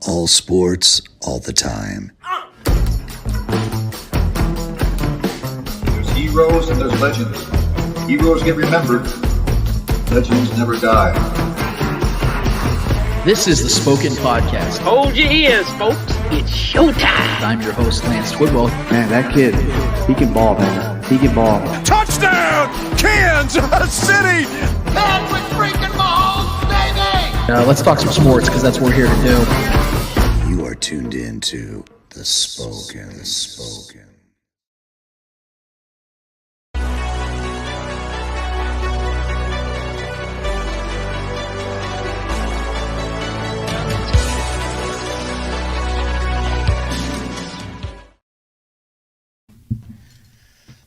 All sports, all the time. There's heroes and there's legends. Heroes get remembered. Legends never die. This is the Spoken Podcast. Hold your ears, folks. It's showtime. I'm your host, Lance Twidwell. Man, that kid, he can ball, man. He can ball. Touchdown, Kansas City! Patrick freaking Mahomes, baby! Let's talk some sports, because that's what we're here to do. You are tuned in to The Spoken.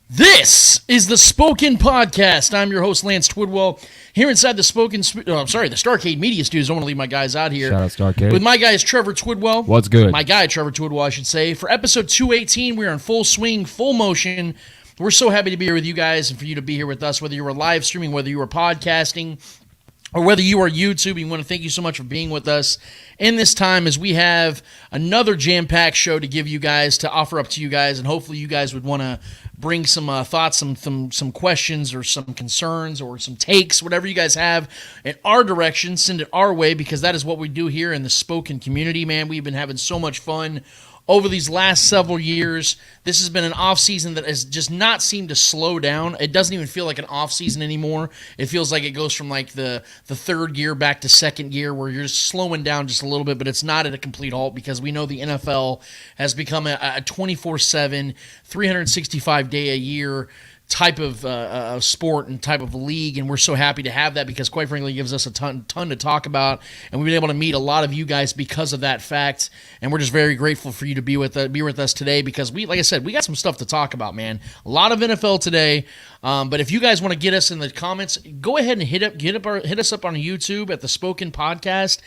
This is the Spoken Podcast. I'm your host, Lance Twidwell, here inside the the Starcade Media Studios. I don't want to leave my guys out here. Shout out Starcade. With my guys, Trevor Twidwell. What's good? My guy, Trevor Twidwell, I should say. For episode 218, we are in full swing, full motion. We're so happy to be here with you guys and for you to be here with us, whether you were live streaming, whether you were podcasting, or whether you are YouTube. We want to thank you so much for being with us in this time as we have another jam-packed show to give you guys, to offer up to you guys, and hopefully you guys would want to bring some thoughts, some questions or some concerns or some takes, whatever you guys have in our direction, send it our way, because that is what we do here in the Spoken community, man. We've been having so much fun over these last several years. This has been an off-season that has just not seemed to slow down. It doesn't even feel like an off-season anymore. It feels like it goes from like the third gear back to second gear, where you're just slowing down just a little bit, but it's not at a complete halt, because we know the NFL has become a 24/7, 365-day-a-year type of sport and type of league, and we're so happy to have that, because quite frankly it gives us a ton to talk about, and we've been able to meet a lot of you guys because of that fact, and we're just very grateful for you to be with us today, because we, like I said, we got some stuff to talk about, man. A lot of NFL today, but if you guys want to get us in the comments, go ahead and hit us up on YouTube at the Spoken Podcast.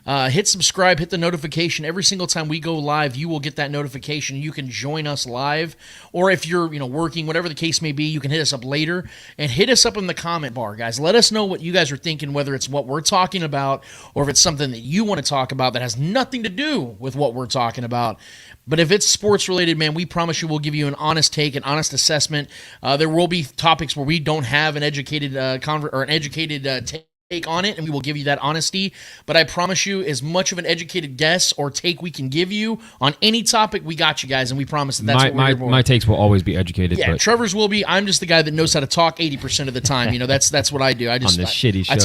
Hit subscribe, hit the notification. Every single time we go live, you will get that notification. You can join us live, or if you're working, whatever the case may be, you can hit us up later and hit us up in the comment bar, guys. Let us know what you guys are thinking, whether it's what we're talking about or if it's something that you want to talk about that has nothing to do with what we're talking about. But if it's sports related, man, we promise you we'll give you an honest take, an honest assessment. There will be topics where we don't have an educated take on it, and we will give you that honesty. But I promise you, as much of an educated guess or take we can give you on any topic, we got you guys, and we promise that's what we're here for. My takes will always be educated. Yeah, but Trevor's will be. I'm just the guy that knows how to talk 80% of the time. That's what I do. I just on this shitty show. I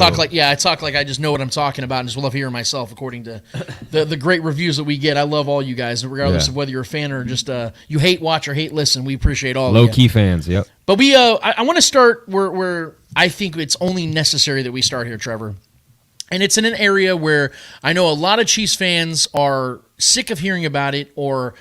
talk like I just know what I'm talking about, and just love hearing myself. According to the great reviews that we get, I love all you guys, regardless of whether you're a fan or just you hate watch or hate listen. We appreciate all low of you. key fans. Yep. But we I want to start where I think it's only necessary that we start here, Trevor. And it's in an area where I know a lot of Chiefs fans are sick of hearing about it, or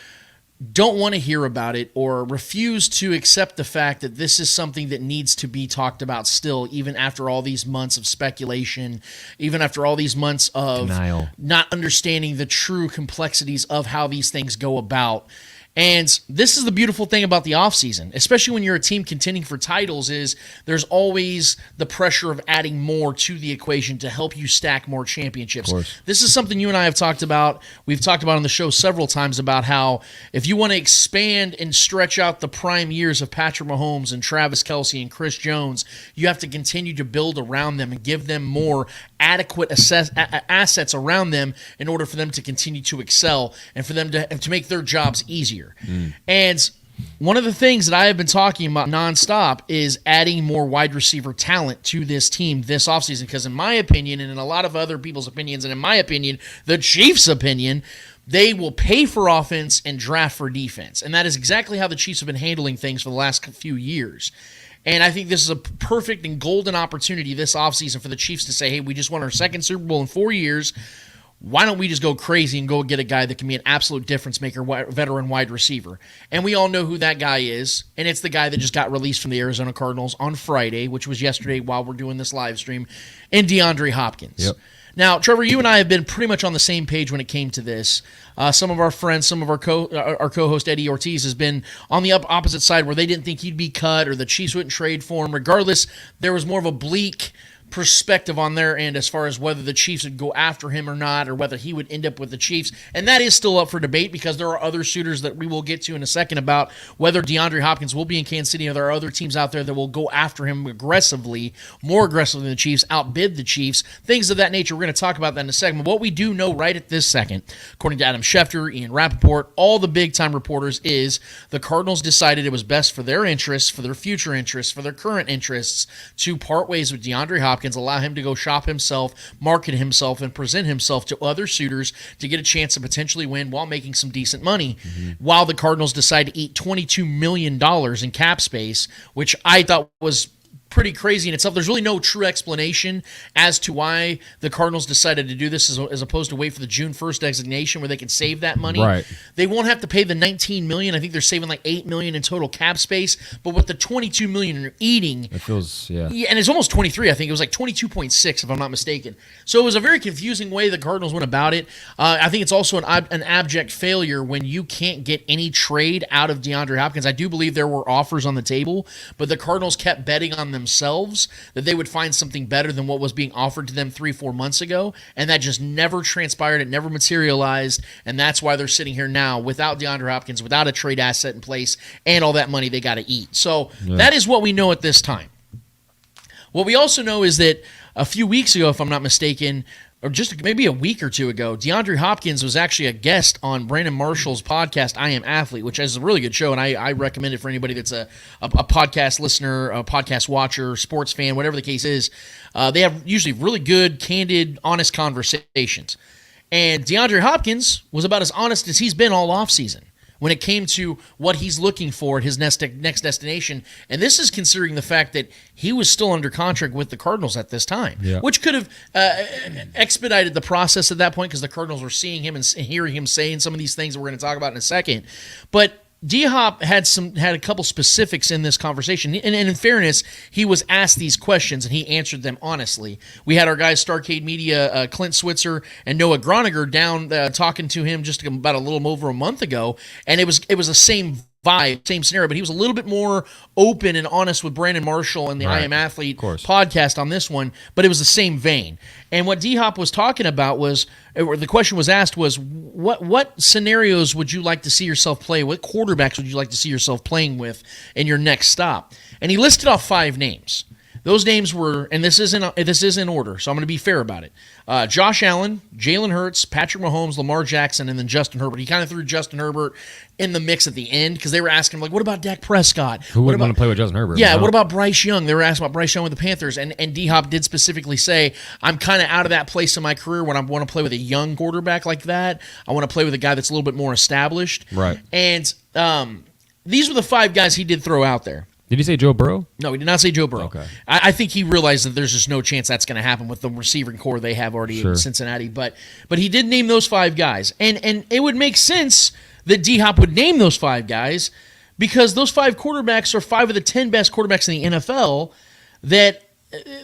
don't want to hear about it, or refuse to accept the fact that this is something that needs to be talked about still, even after all these months of speculation, even after all these months of denial, not understanding the true complexities of how these things go about. And this is the beautiful thing about the offseason, especially when you're a team contending for titles, is there's always the pressure of adding more to the equation to help you stack more championships. This is something you and I have talked about. We've talked about on the show several times about how if you want to expand and stretch out the prime years of Patrick Mahomes and Travis Kelce and Chris Jones, you have to continue to build around them and give them more adequate assets around them in order for them to continue to excel and for them to make their jobs easier. And one of the things that I have been talking about nonstop is adding more wide receiver talent to this team this offseason, because in my opinion, and in a lot of other people's opinions, and in my opinion, the Chiefs' opinion, they will pay for offense and draft for defense. And that is exactly how the Chiefs have been handling things for the last few years. And I think this is a perfect and golden opportunity this offseason for the Chiefs to say, hey, we just won our second Super Bowl in 4 years. why don't we just go crazy and go get a guy that can be an absolute difference maker, veteran wide receiver? And we all know who that guy is, and it's the guy that just got released from the Arizona Cardinals on Friday, which was yesterday while we're doing this live stream, and DeAndre Hopkins. Yep. Now, Trevor, you and I have been pretty much on the same page when it came to this. Some of our friends, some of our co-host Eddie Ortiz has been on the opposite side where they didn't think he'd be cut or the Chiefs wouldn't trade for him. Regardless, there was more of a bleak perspective on their end as far as whether the Chiefs would go after him or not, or whether he would end up with the Chiefs. And that is still up for debate because there are other suitors that we will get to in a second about whether DeAndre Hopkins will be in Kansas City, or there are other teams out there that will go after him aggressively, more aggressively than the Chiefs, outbid the Chiefs, things of that nature. We're going to talk about that in a second. What we do know right at this second, according to Adam Schefter, Ian Rappaport, all the big-time reporters, is the Cardinals decided it was best for their interests, for their future interests, for their current interests, to part ways with DeAndre Hopkins, allow him to go shop himself, market himself, and present himself to other suitors to get a chance to potentially win while making some decent money, while the Cardinals decide to eat $22 million in cap space, which I thought was pretty crazy in itself. There's really no true explanation as to why the Cardinals decided to do this as opposed to wait for the June 1st designation where they can save that money. Right. They won't have to pay the $19 million. I think they're saving like $8 million in total cap space, but with the $22 million you're eating, It feels, yeah, and it's almost 23. I think it was like 22.6 if I'm not mistaken. So it was a very confusing way the Cardinals went about it. I think it's also an abject failure when you can't get any trade out of DeAndre Hopkins. I do believe there were offers on the table, but the Cardinals kept betting on themselves that they would find something better than what was being offered to them 3-4 months ago, and that just never transpired. It never materialized, and that's why they're sitting here now without DeAndre Hopkins, without a trade asset in place, and all that money they got to eat. So that is what we know at this time. What we also know is that a few weeks ago, if I'm not mistaken, or just maybe a week or two ago, DeAndre Hopkins was actually a guest on Brandon Marshall's podcast, I Am Athlete, which is a really good show, and I recommend it for anybody that's a podcast listener, a podcast watcher, sports fan, whatever the case is. They have usually really good, candid, honest conversations. And DeAndre Hopkins was about as honest as he's been all offseason when it came to what he's looking for at his next destination. And this is considering the fact that he was still under contract with the Cardinals at this time, which could have expedited the process at that point because the Cardinals were seeing him and hearing him saying some of these things that we're going to talk about in a second. But D-Hop had a couple specifics in this conversation, and in fairness, he was asked these questions, and he answered them honestly. We had our guys, Starcade Media, Clint Switzer, and Noah Groniger down talking to him just about a little over a month ago, and it was the same vibe, same scenario, but he was a little bit more open and honest with Brandon Marshall and the I Am Athlete podcast on this one, but it was the same vein. And what D-Hop was talking about was, or the question was asked was, what scenarios would you like to see yourself play? What quarterbacks would you like to see yourself playing with in your next stop? And he listed off 5 names. Those names were, and this is in order, so I'm going to be fair about it. Josh Allen, Jalen Hurts, Patrick Mahomes, Lamar Jackson, and then Justin Herbert. He kind of threw Justin Herbert in the mix at the end because they were asking him, like, what about Dak Prescott? Who wouldn't want to play with Justin Herbert? Yeah, what about Bryce Young? They were asking about Bryce Young with the Panthers, and D-Hop did specifically say, I'm kind of out of that place in my career when I want to play with a young quarterback like that. I want to play with a guy that's a little bit more established. Right. And these were the 5 guys he did throw out there. Did he say Joe Burrow? No, he did not say Joe Burrow. Okay. I think he realized that there's just no chance that's going to happen with the receiving core they have already in Cincinnati. But he did name those 5 guys. And it would make sense that D-Hop would name those 5 guys because those 5 quarterbacks are 5 of the 10 best quarterbacks in the NFL that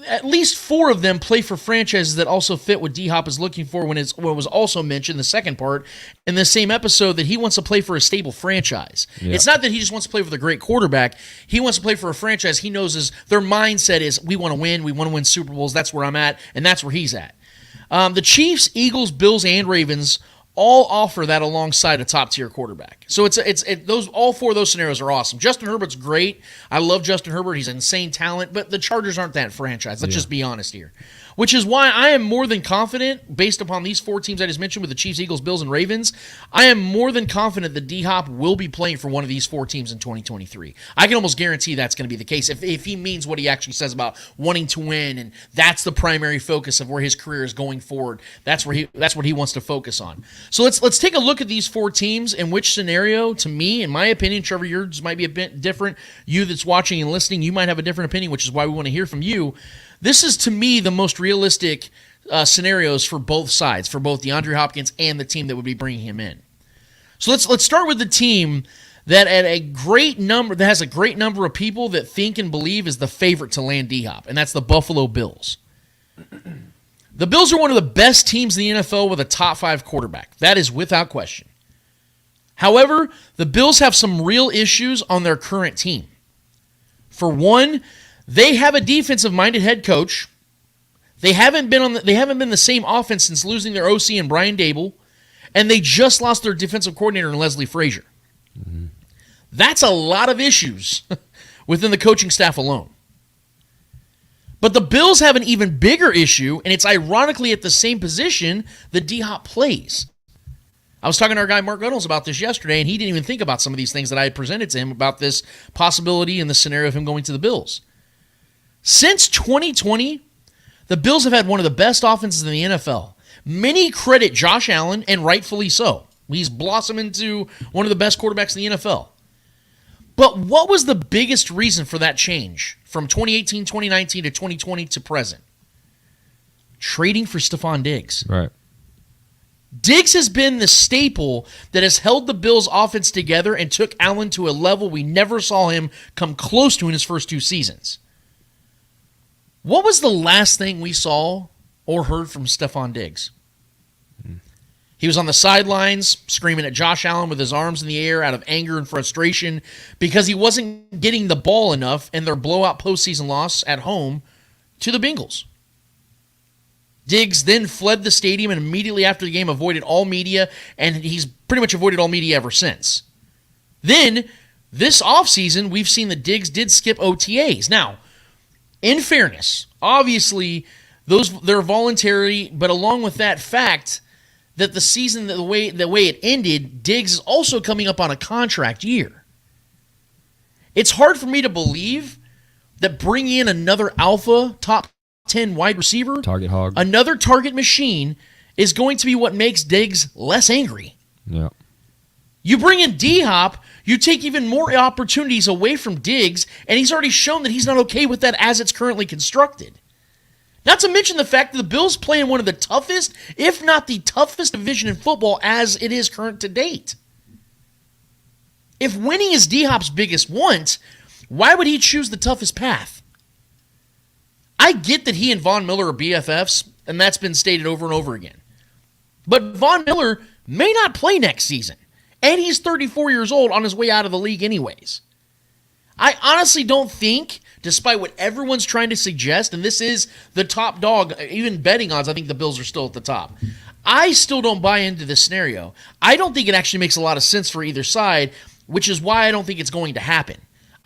at least 4 of them play for franchises that also fit what D-Hop is looking for when it was also mentioned, the second part, in the same episode, that he wants to play for a stable franchise. Yeah. It's not that he just wants to play with a great quarterback. He wants to play for a franchise he knows their mindset is, we want to win Super Bowls, that's where I'm at, and that's where he's at. The Chiefs, Eagles, Bills, and Ravens all offer that alongside a top-tier quarterback. So all 4 of those scenarios are awesome. Justin Herbert's great. I love Justin Herbert. He's an insane talent, but the Chargers aren't that franchise. Let's just be honest here. Which is why I am more than confident, based upon these 4 teams I just mentioned with the Chiefs, Eagles, Bills, and Ravens, I am more than confident that D-Hop will be playing for one of these 4 teams in 2023. I can almost guarantee that's going to be the case if he means what he actually says about wanting to win, and that's the primary focus of where his career is going forward. That's what he wants to focus on. So let's take a look at these 4 teams and which scenario, to me, in my opinion, Trevor, yours might be a bit different. You that's watching and listening, you might have a different opinion, which is why we want to hear from you. This is, to me, the most realistic scenarios for both sides, for both DeAndre Hopkins and the team that would be bringing him in. So let's start with the team that has a great number of people that think and believe is the favorite to land D-Hop, and that's the Buffalo Bills. The Bills are one of the best teams in the NFL with a top 5 quarterback. That is without question. However, the Bills have some real issues on their current team. For one, they have a defensive-minded head coach. They haven't been the same offense since losing their OC and Brian Dable, and they just lost their defensive coordinator in Leslie Frazier. Mm-hmm. That's a lot of issues within the coaching staff alone. But the Bills have an even bigger issue, and it's ironically at the same position that D-Hop plays. I was talking to our guy Mark Reynolds about this yesterday, and he didn't even think about some of these things that I had presented to him about this possibility and the scenario of him going to the Bills. Since 2020, the Bills have had one of the best offenses in the NFL. Many credit Josh Allen, and rightfully so. He's blossomed into one of the best quarterbacks in the NFL. But what was the biggest reason for that change from 2018, 2019 to 2020 to present? Trading for Stephon Diggs. Right. Diggs has been the staple that has held the Bills' offense together and took Allen to a level we never saw him come close to in his first 2 seasons. What was the last thing we saw or heard from Stephon Diggs? He was on the sidelines screaming at Josh Allen with his arms in the air out of anger and frustration because he wasn't getting the ball enough in their blowout postseason loss at home to the Bengals. Diggs then fled the stadium and immediately after the game avoided all media, and he's pretty much avoided all media ever since. Then, this offseason, we've seen that Diggs did skip OTAs. Now, in fairness, obviously, they're voluntary, but along with that fact that the season, the way it ended, Diggs is also coming up on a contract year. It's hard for me to believe that bringing in another alpha top 10 wide receiver, target hog, another target machine, is going to be what makes Diggs less angry. Yeah. You bring in D-Hop, you take even more opportunities away from Diggs, and he's already shown that he's not okay with that as it's currently constructed. Not to mention the fact that the Bills play in one of the toughest, if not the toughest division in football as it is current to date. If winning is D-Hop's biggest want, why would he choose the toughest path? I get that he and Von Miller are BFFs, and that's been stated over and over again. But Von Miller may not play next season, and he's 34 years old on his way out of the league anyways. I honestly don't think, despite what everyone's trying to suggest, and this is the top dog, even betting odds, I think the Bills are still at the top. I still don't buy into this scenario. I don't think it actually makes a lot of sense for either side, which is why I don't think it's going to happen.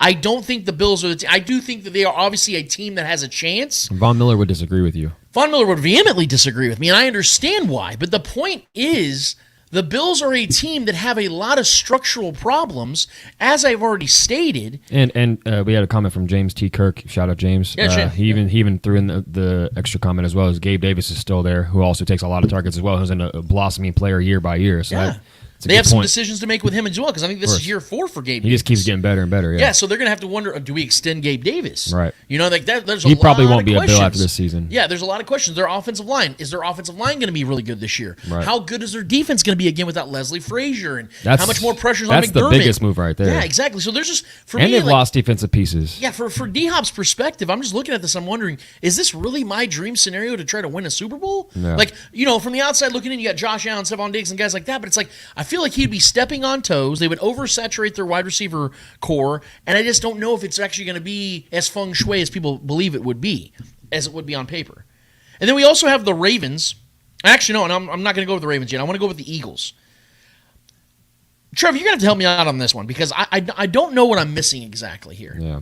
I don't think the Bills are the team. I do think that they are obviously a team that has a chance. Von Miller would disagree with you. Von Miller would vehemently disagree with me, and I understand why. But the point is, the Bills are a team that have a lot of structural problems, as I've already stated. And we had a comment from James T. Kirk. Shout out, James. Yeah, he even threw in the extra comment as well as Gabe Davis is still there, who also takes a lot of targets as well, who's a blossoming player year by year. So yeah. They have some decisions to make with him as well, because I think this is year 4 for Gabe Davis. He just keeps getting better and better, yeah. Yeah, so they're going to have to wonder, do we extend Gabe Davis? Right. You know, like that. There's a he lot probably won't of be questions. a Bill after this season. Yeah, there's a lot of questions. Their offensive line. Is their offensive line going to be really good this year? Right. How good is their defense going to be again without Leslie Frazier? And how much more pressure is on McDermott? That's the biggest move right there. Yeah, exactly. So there's just, for and me, they've lost defensive pieces. Yeah, for D-Hop's perspective, I'm just looking at this, I'm wondering, is this really my dream scenario to try to win a Super Bowl? No. Like, you know, from the outside looking in, you got Josh Allen, Stephon Diggs, and guys like that, but it's like, I feel like he'd be stepping on toes. They would oversaturate their wide receiver core, and I just don't know if it's actually going to be as feng shui as people believe it would be, as it would be on paper. And then we also have the Ravens. Actually, no, and I'm not going to go with the Ravens yet. I want to go with the Eagles. Trevor, you're going to have to help me out on this one, because I don't know what I'm missing exactly here. Yeah.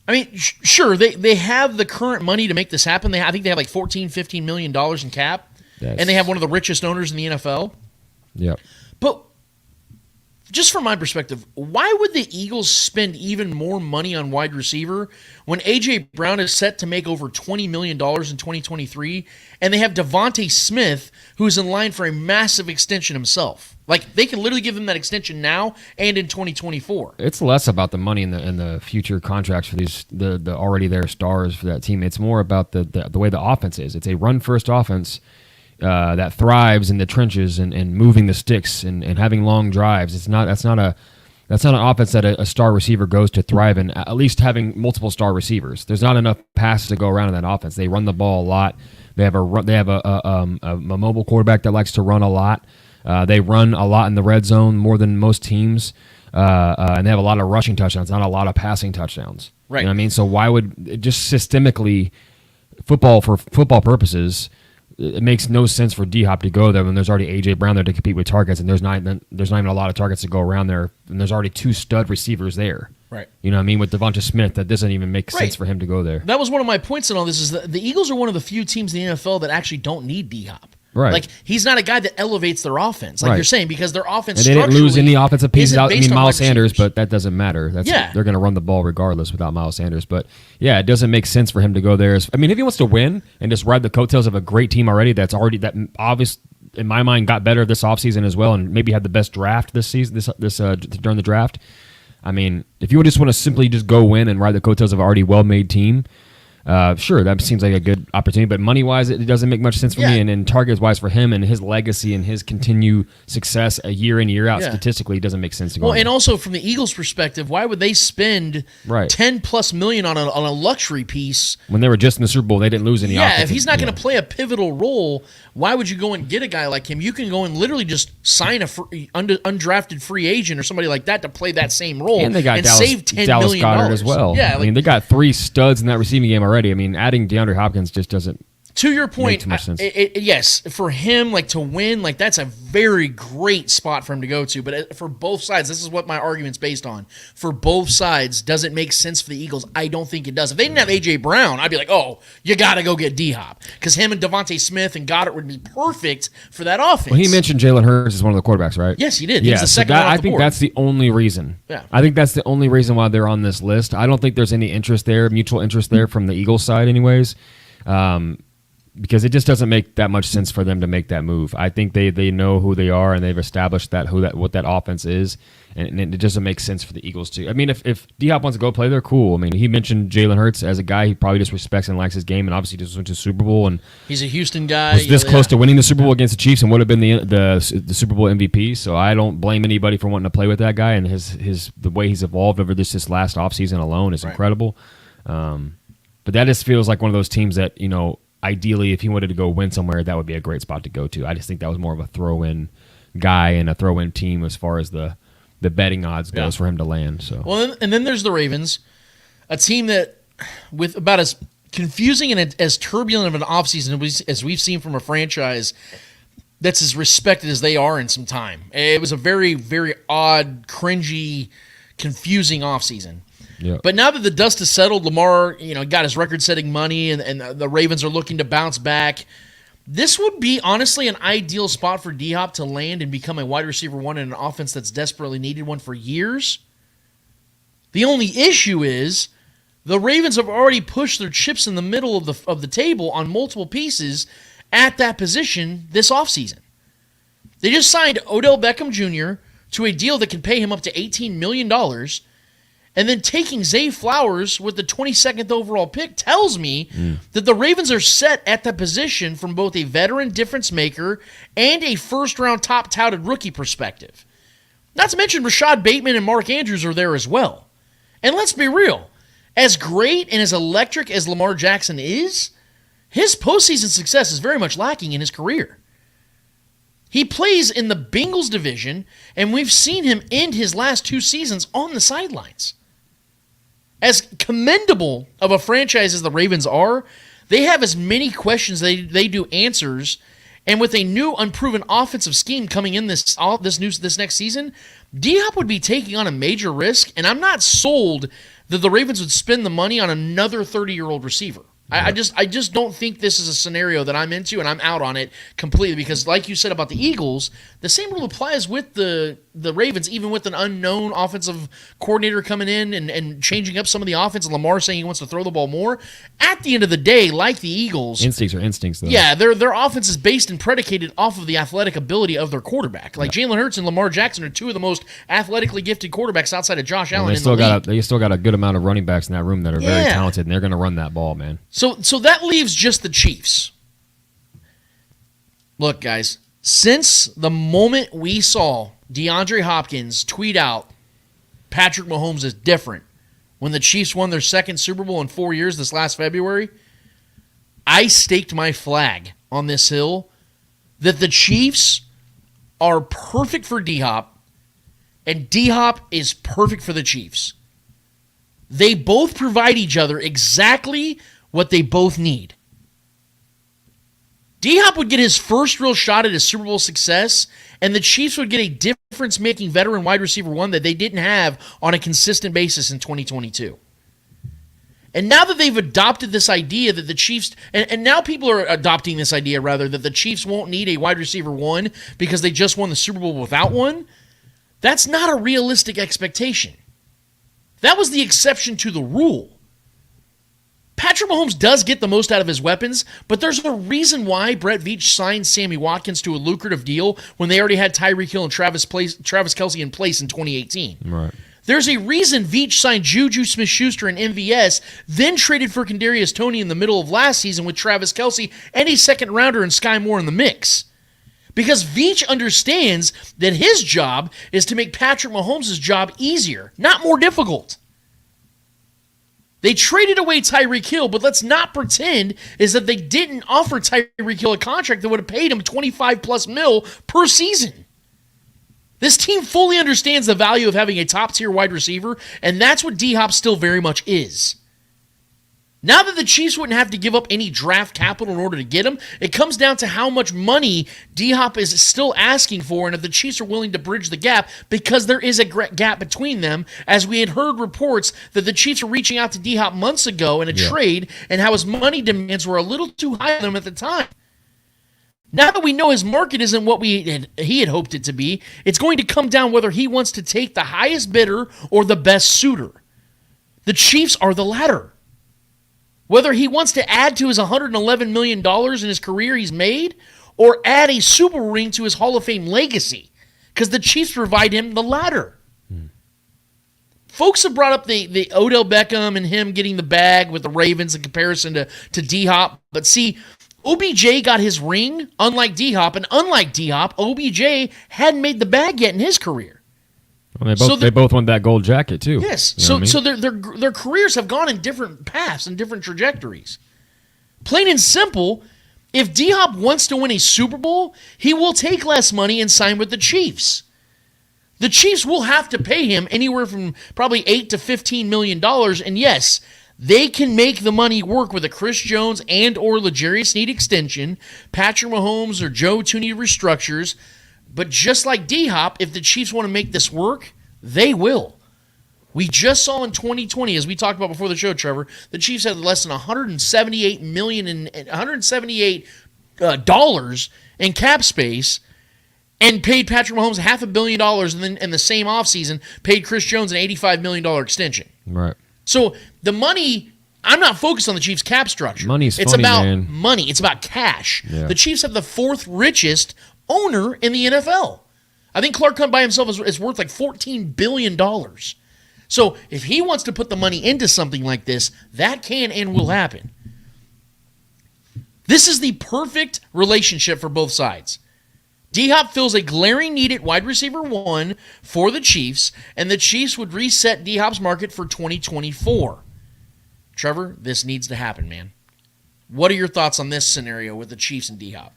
I mean, sure, they have the current money to make this happen. I think they have like $14-15 million in cap, and they have one of the richest owners in the NFL. Yeah. But just from my perspective, why would the Eagles spend even more money on wide receiver when A.J. Brown is set to make over $20 million in 2023, and they have Devontae Smith, who's in line for a massive extension himself? Like, they can literally give him that extension now and in 2024. It's less about the money and the future contracts for the already there stars for that team. It's more about the way the offense is. It's a run-first offense that thrives in the trenches and moving the sticks and having long drives. That's not an offense that a star receiver goes to thrive in. At least having multiple star receivers. There's not enough passes to go around in that offense. They run the ball a lot. They have a mobile quarterback that likes to run a lot. They run a lot in the red zone, more than most teams, and they have a lot of rushing touchdowns, not a lot of passing touchdowns. Right. You know what I mean? So why would just systemically for football purposes? It makes no sense for D-Hop to go there when there's already A.J. Brown there to compete with targets, and there's not even a lot of targets to go around there, and there's already 2 stud receivers there. Right. You know what I mean? With Devonta Smith, that doesn't even make sense for him to go there. That was one of my points in all this, is that the Eagles are one of the few teams in the NFL that actually don't need D-Hop. Right. Like, he's not a guy that elevates their offense, like you're saying, because their offense and they didn't lose any offensive pieces out. I mean, Miles Sanders, receivers. but that doesn't matter. Yeah. They're going to run the ball regardless without Miles Sanders. But, yeah, it doesn't make sense for him to go there. I mean, if he wants to win and just ride the coattails of a great team already that obviously, in my mind, got better this offseason as well and maybe had the best draft this season, during the draft. I mean, if you just want to simply just go win and ride the coattails of an already well-made team, sure, that seems like a good opportunity, but money-wise, it doesn't make much sense for me, and targets-wise for him and his legacy and his continued success year in, year out, statistically, it doesn't make sense to go. Well, and also from the Eagles' perspective, why would they spend $10+ million on a luxury piece when they were just in the Super Bowl? They didn't lose any. Yeah, if he's not going to play a pivotal role, why would you go and get a guy like him? You can go and literally just sign a undrafted free agent or somebody like that to play that same role, and they got save $10 Dallas million Goedert as well. Yeah, I mean, they got 3 studs in that receiving game already. I mean, adding DeAndre Hopkins just doesn't. To your point, too much sense. Yes, for him, like, to win, like, that's a very great spot for him to go to. But for both sides, this is what my argument's based on. For both sides, does it make sense for the Eagles? I don't think it does. If they didn't have A.J. Brown, I'd be like, oh, you got to go get D-Hop. Because him and Devontae Smith and Goddard would be perfect for that offense. Well, he mentioned Jalen Hurts as one of the quarterbacks, right? Yes, he did. He was the second one off I the think board. that's the only reason. Yeah. I think that's the only reason why they're on this list. I don't think there's any interest there, mutual interest there from the Eagles side anyways. Because it just doesn't make that much sense for them to make that move. I think they know who they are and they've established what that offense is, and it doesn't make sense for the Eagles to. I mean, if D-Hop wants to go play, they're cool. I mean, he mentioned Jalen Hurts as a guy he probably just respects and likes his game, and obviously just went to the Super Bowl and he's a Houston guy. Was this close to winning the Super Bowl against the Chiefs and would have been the Super Bowl MVP. So I don't blame anybody for wanting to play with that guy, and the way he's evolved over this last offseason alone is incredible. But that just feels like one of those teams that, ideally, if he wanted to go win somewhere, that would be a great spot to go to. I just think that was more of a throw-in guy and a throw-in team as far as the betting odds goes for him to land. So and then there's the Ravens, a team that, with about as confusing and as turbulent of an offseason as we've seen from a franchise that's as respected as they are in some time. It was a very, very odd, cringy, confusing offseason. Yep. But now that the dust has settled, Lamar, got his record-setting money, and the Ravens are looking to bounce back. This would be, honestly, an ideal spot for D-Hop to land and become a wide receiver one in an offense that's desperately needed one for years. The only issue is the Ravens have already pushed their chips in the middle of the table on multiple pieces at that position this offseason. They just signed Odell Beckham Jr. to a deal that can pay him up to $18 million. And then taking Zay Flowers with the 22nd overall pick tells me that the Ravens are set at that position from both a veteran difference maker and a first-round top-touted rookie perspective. Not to mention Rashad Bateman and Mark Andrews are there as well. And let's be real, as great and as electric as Lamar Jackson is, his postseason success is very much lacking in his career. He plays in the Bengals division, and we've seen him end his last 2 seasons on the sidelines. As commendable of a franchise as the Ravens are, they have as many questions they do answers, and with a new unproven offensive scheme coming in this next season, D-Hop would be taking on a major risk, and I'm not sold that the Ravens would spend the money on another 30-year-old receiver. I just don't think this is a scenario that I'm into, and I'm out on it completely because, like you said about the Eagles, the same rule applies with the Ravens, even with an unknown offensive coordinator coming in and changing up some of the offense, and Lamar saying he wants to throw the ball more. At the end of the day, like the Eagles, instincts are instincts, though. Yeah, their offense is based and predicated off of the athletic ability of their quarterback. Like Jalen Hurts and Lamar Jackson are two of the most athletically gifted quarterbacks outside of Josh Allen. They still got a good amount of running backs in that room that are very talented, and they're going to run that ball, man. So that leaves just the Chiefs. Look, guys, since the moment we saw DeAndre Hopkins tweet out Patrick Mahomes is different when the Chiefs won their second Super Bowl in 4 years this last February, I staked my flag on this hill that the Chiefs are perfect for D-Hop and D-Hop is perfect for the Chiefs. They both provide each other exactly what they both need. D-Hop would get his first real shot at his Super Bowl success, and the Chiefs would get a difference-making veteran wide receiver one that they didn't have on a consistent basis in 2022. And now that they've adopted this idea that the Chiefs, and now people are adopting this idea, rather, that the Chiefs won't need a wide receiver one because they just won the Super Bowl without one, that's not a realistic expectation. That was the exception to the rule. Patrick Mahomes does get the most out of his weapons, but there's a reason why Brett Veach signed Sammy Watkins to a lucrative deal when they already had Tyreek Hill and Travis Kelce in place in 2018. Right. There's a reason Veach signed Juju Smith-Schuster and MVS, then traded for Kadarius Toney in the middle of last season with Travis Kelce and a second-rounder and Sky Moore in the mix. Because Veach understands that his job is to make Patrick Mahomes' job easier, not more difficult. They traded away Tyreek Hill, but let's not pretend is that they didn't offer Tyreek Hill a contract that would have paid him $25+ million per season. This team fully understands the value of having a top-tier wide receiver, and that's what D-Hop still very much is. Now that the Chiefs wouldn't have to give up any draft capital in order to get him, it comes down to how much money D-Hop is still asking for and if the Chiefs are willing to bridge the gap, because there is a gap between them, as we had heard reports that the Chiefs were reaching out to D-Hop months ago in a trade and how his money demands were a little too high on him at the time. Now that we know his market isn't what he had hoped it to be, it's going to come down whether he wants to take the highest bidder or the best suitor. The Chiefs are the latter. Whether he wants to add to his $111 million in his career he's made, or add a Super Bowl ring to his Hall of Fame legacy, because the Chiefs provide him the latter. Folks have brought up the Odell Beckham and him getting the bag with the Ravens in comparison to D-Hop, but see, OBJ got his ring, unlike D-Hop, and unlike D-Hop, OBJ hadn't made the bag yet in his career. Well, they both won that gold jacket too. Yes, you know so their careers have gone in different paths and different trajectories. Plain and simple, if D-Hop wants to win a Super Bowl, he will take less money and sign with the Chiefs. The Chiefs will have to pay him anywhere from probably $8 to $15 million, and yes, they can make the money work with a Chris Jones and or L'Jarius Sneed extension, Patrick Mahomes or Joe Tooney restructures. But just like D-Hop, if the Chiefs want to make this work, they will. We just saw in 2020, as we talked about before the show, Trevor, the Chiefs had less than $178 million in $178 dollars in cap space and paid Patrick Mahomes $500 million, and then in the same offseason paid Chris Jones an $85 million extension. Right. So the money, I'm not focused on the Chiefs' cap structure. It's about man. money. It's about cash. Yeah. The Chiefs have the fourth richest owner in the NFL. I think Clark Hunt by himself is worth like $14 billion. So if he wants to put the money into something like this, that can and will happen. This is the perfect relationship for both sides. D-Hop fills a glaring need at wide receiver one for the Chiefs, and the Chiefs would reset D-Hop's market for 2024. Trevor, this needs to happen, man. What are your thoughts on this scenario with the Chiefs and D-Hop?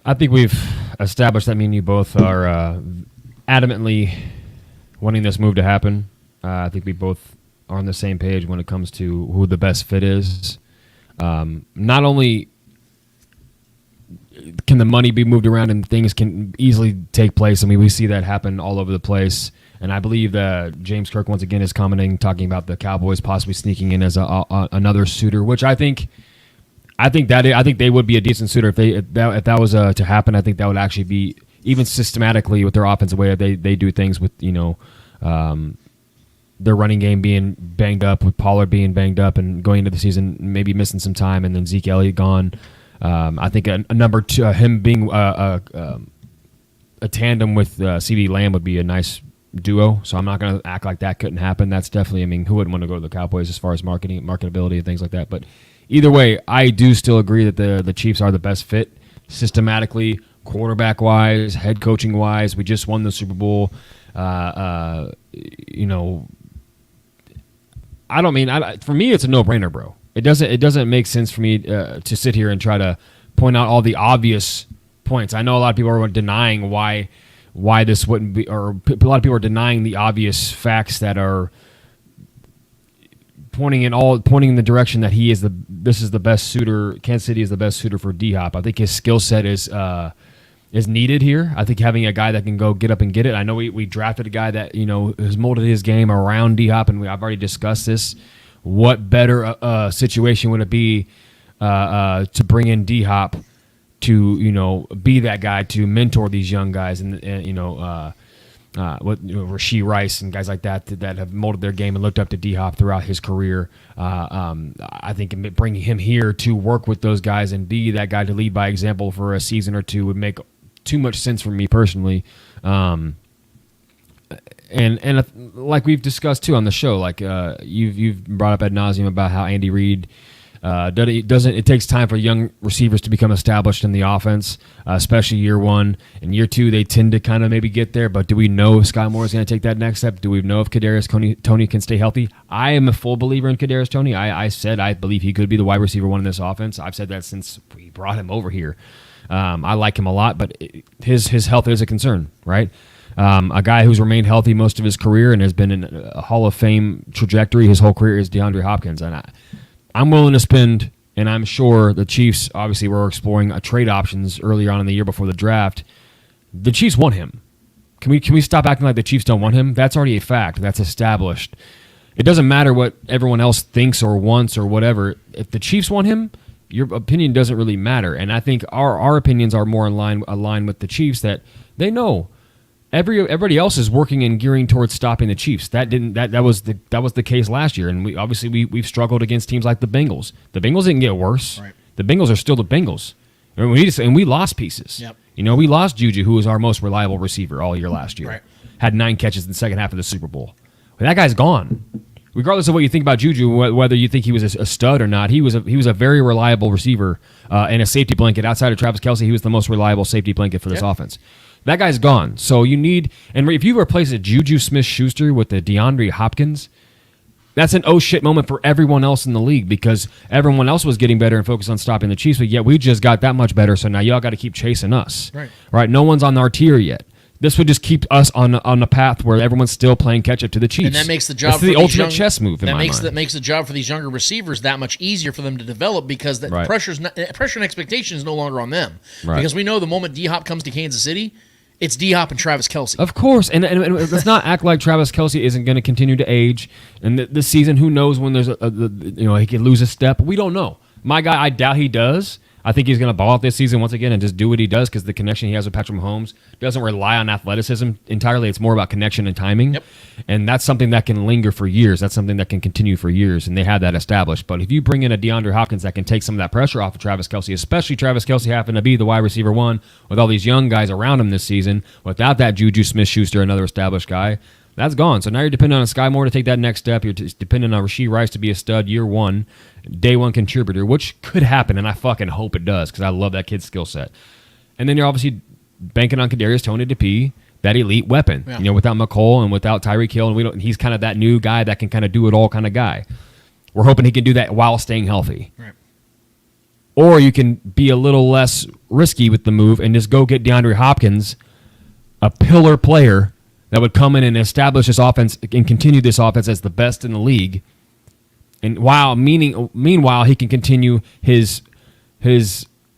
I think we've established that me and you both are adamantly wanting this move to happen. I think we both are on the same page when it comes to who the best fit is. Not only can the money be moved around and things can easily take place. I mean, we see that happen all over the place. And I believe that James Kirk once again is commenting, talking about the Cowboys possibly sneaking in as another suitor, which I think they would be a decent suitor if that was to happen. I think that would actually be, even systematically with their offensive way they do things with, their running game being banged up, with Pollard being banged up and going into the season maybe missing some time, and then Zeke Elliott gone. I think a number two, him being a tandem with CeeDee Lamb would be a nice duo. So I'm not going to act like that couldn't happen. That's definitely, who wouldn't want to go to the Cowboys as far as marketability and things like that. But either way, I do still agree that the Chiefs are the best fit systematically, quarterback-wise, head coaching-wise. We just won the Super Bowl. For me, it's a no-brainer, bro. It doesn't make sense for me to sit here and try to point out all the obvious points. I know a lot of people are denying why this wouldn't be, or a lot of people are denying the obvious facts that are pointing in the direction that this is the best suitor. Kansas City is the best suitor for D-Hop. I think his skill set is needed here. I think having a guy that can go get up and get it. I know we drafted a guy that has molded his game around D-Hop, and I've already discussed this. What better situation would it be to bring in D-Hop to be that guy to mentor these young guys and Rashee Rice and guys like that have molded their game and looked up to D-Hop throughout his career. I think bringing him here to work with those guys and be that guy to lead by example for a season or two would make too much sense for me personally. And like we've discussed too on the show, like you've brought up ad nauseum about how Andy Reid it takes time for young receivers to become established in the offense, especially year one. And year two, they tend to kind of maybe get there. But do we know if Sky Moore is going to take that next step? Do we know if Kadarius Toney can stay healthy? I am a full believer in Kadarius Toney. I said I believe he could be the wide receiver one in this offense. I've said that since we brought him over here. I like him a lot, but his health is a concern, right? A guy who's remained healthy most of his career and has been in a Hall of Fame trajectory his whole career is DeAndre Hopkins. And I'm willing to spend, and I'm sure the Chiefs obviously were exploring trade options earlier on in the year before the draft. The Chiefs want him. Can we stop acting like the Chiefs don't want him? That's already a fact. That's established. It doesn't matter what everyone else thinks or wants or whatever. If the Chiefs want him, your opinion doesn't really matter. And I think our opinions are more aligned with the Chiefs, that they know everybody else is working and gearing towards stopping the Chiefs. That was the case last year, and we've struggled against teams like the Bengals. The Bengals didn't get worse. Right. The Bengals are still the Bengals, and we lost pieces. Yep. We lost Juju, who was our most reliable receiver all year last year. Right. Had 9 catches in the second half of the Super Bowl. But that guy's gone. Regardless of what you think about Juju, whether you think he was a stud or not, he was a very reliable receiver and a safety blanket. Outside of Travis Kelce, he was the most reliable safety blanket for this offense. That guy's gone. So you need, and if you replace a Juju Smith-Schuster with a DeAndre Hopkins, that's an oh shit moment for everyone else in the league, because everyone else was getting better and focused on stopping the Chiefs, but yet we just got that much better, so now y'all got to keep chasing us. Right? No one's on our tier yet. This would just keep us on a path where everyone's still playing catch up to the Chiefs. And that makes the job for the ultimate chess move. That makes the job for these younger receivers that much easier for them to develop, because the pressure and expectation is no longer on them. Right. Because we know the moment D-Hop comes to Kansas City, it's D-Hop and Travis Kelce. Of course, and let's not act like Travis Kelce isn't going to continue to age. And this season, who knows when there's he could lose a step. We don't know. My guy, I doubt he does. I think he's going to ball out this season once again and just do what he does, because the connection he has with Patrick Mahomes doesn't rely on athleticism entirely. It's more about connection and timing. Yep. And that's something that can linger for years. That's something that can continue for years, and they have that established. But if you bring in a DeAndre Hopkins that can take some of that pressure off of Travis Kelce, especially Travis Kelce having to be the wide receiver one with all these young guys around him this season, without that Juju Smith-Schuster, another established guy, that's gone. So now you're depending on Sky Moore to take that next step. You're depending on Rashee Rice to be a stud year one, day one contributor, which could happen, and I fucking hope it does, because I love that kid's skill set. And then you're obviously banking on Kadarius Toney to be that elite weapon. Yeah. Without McCole and without Tyreek Hill, and he's kind of that new guy that can kind of do it all kind of guy. We're hoping he can do that while staying healthy. Right. Or you can be a little less risky with the move and just go get DeAndre Hopkins, a pillar player that would come in and establish this offense and continue this offense as the best in the league. And meanwhile, he can continue his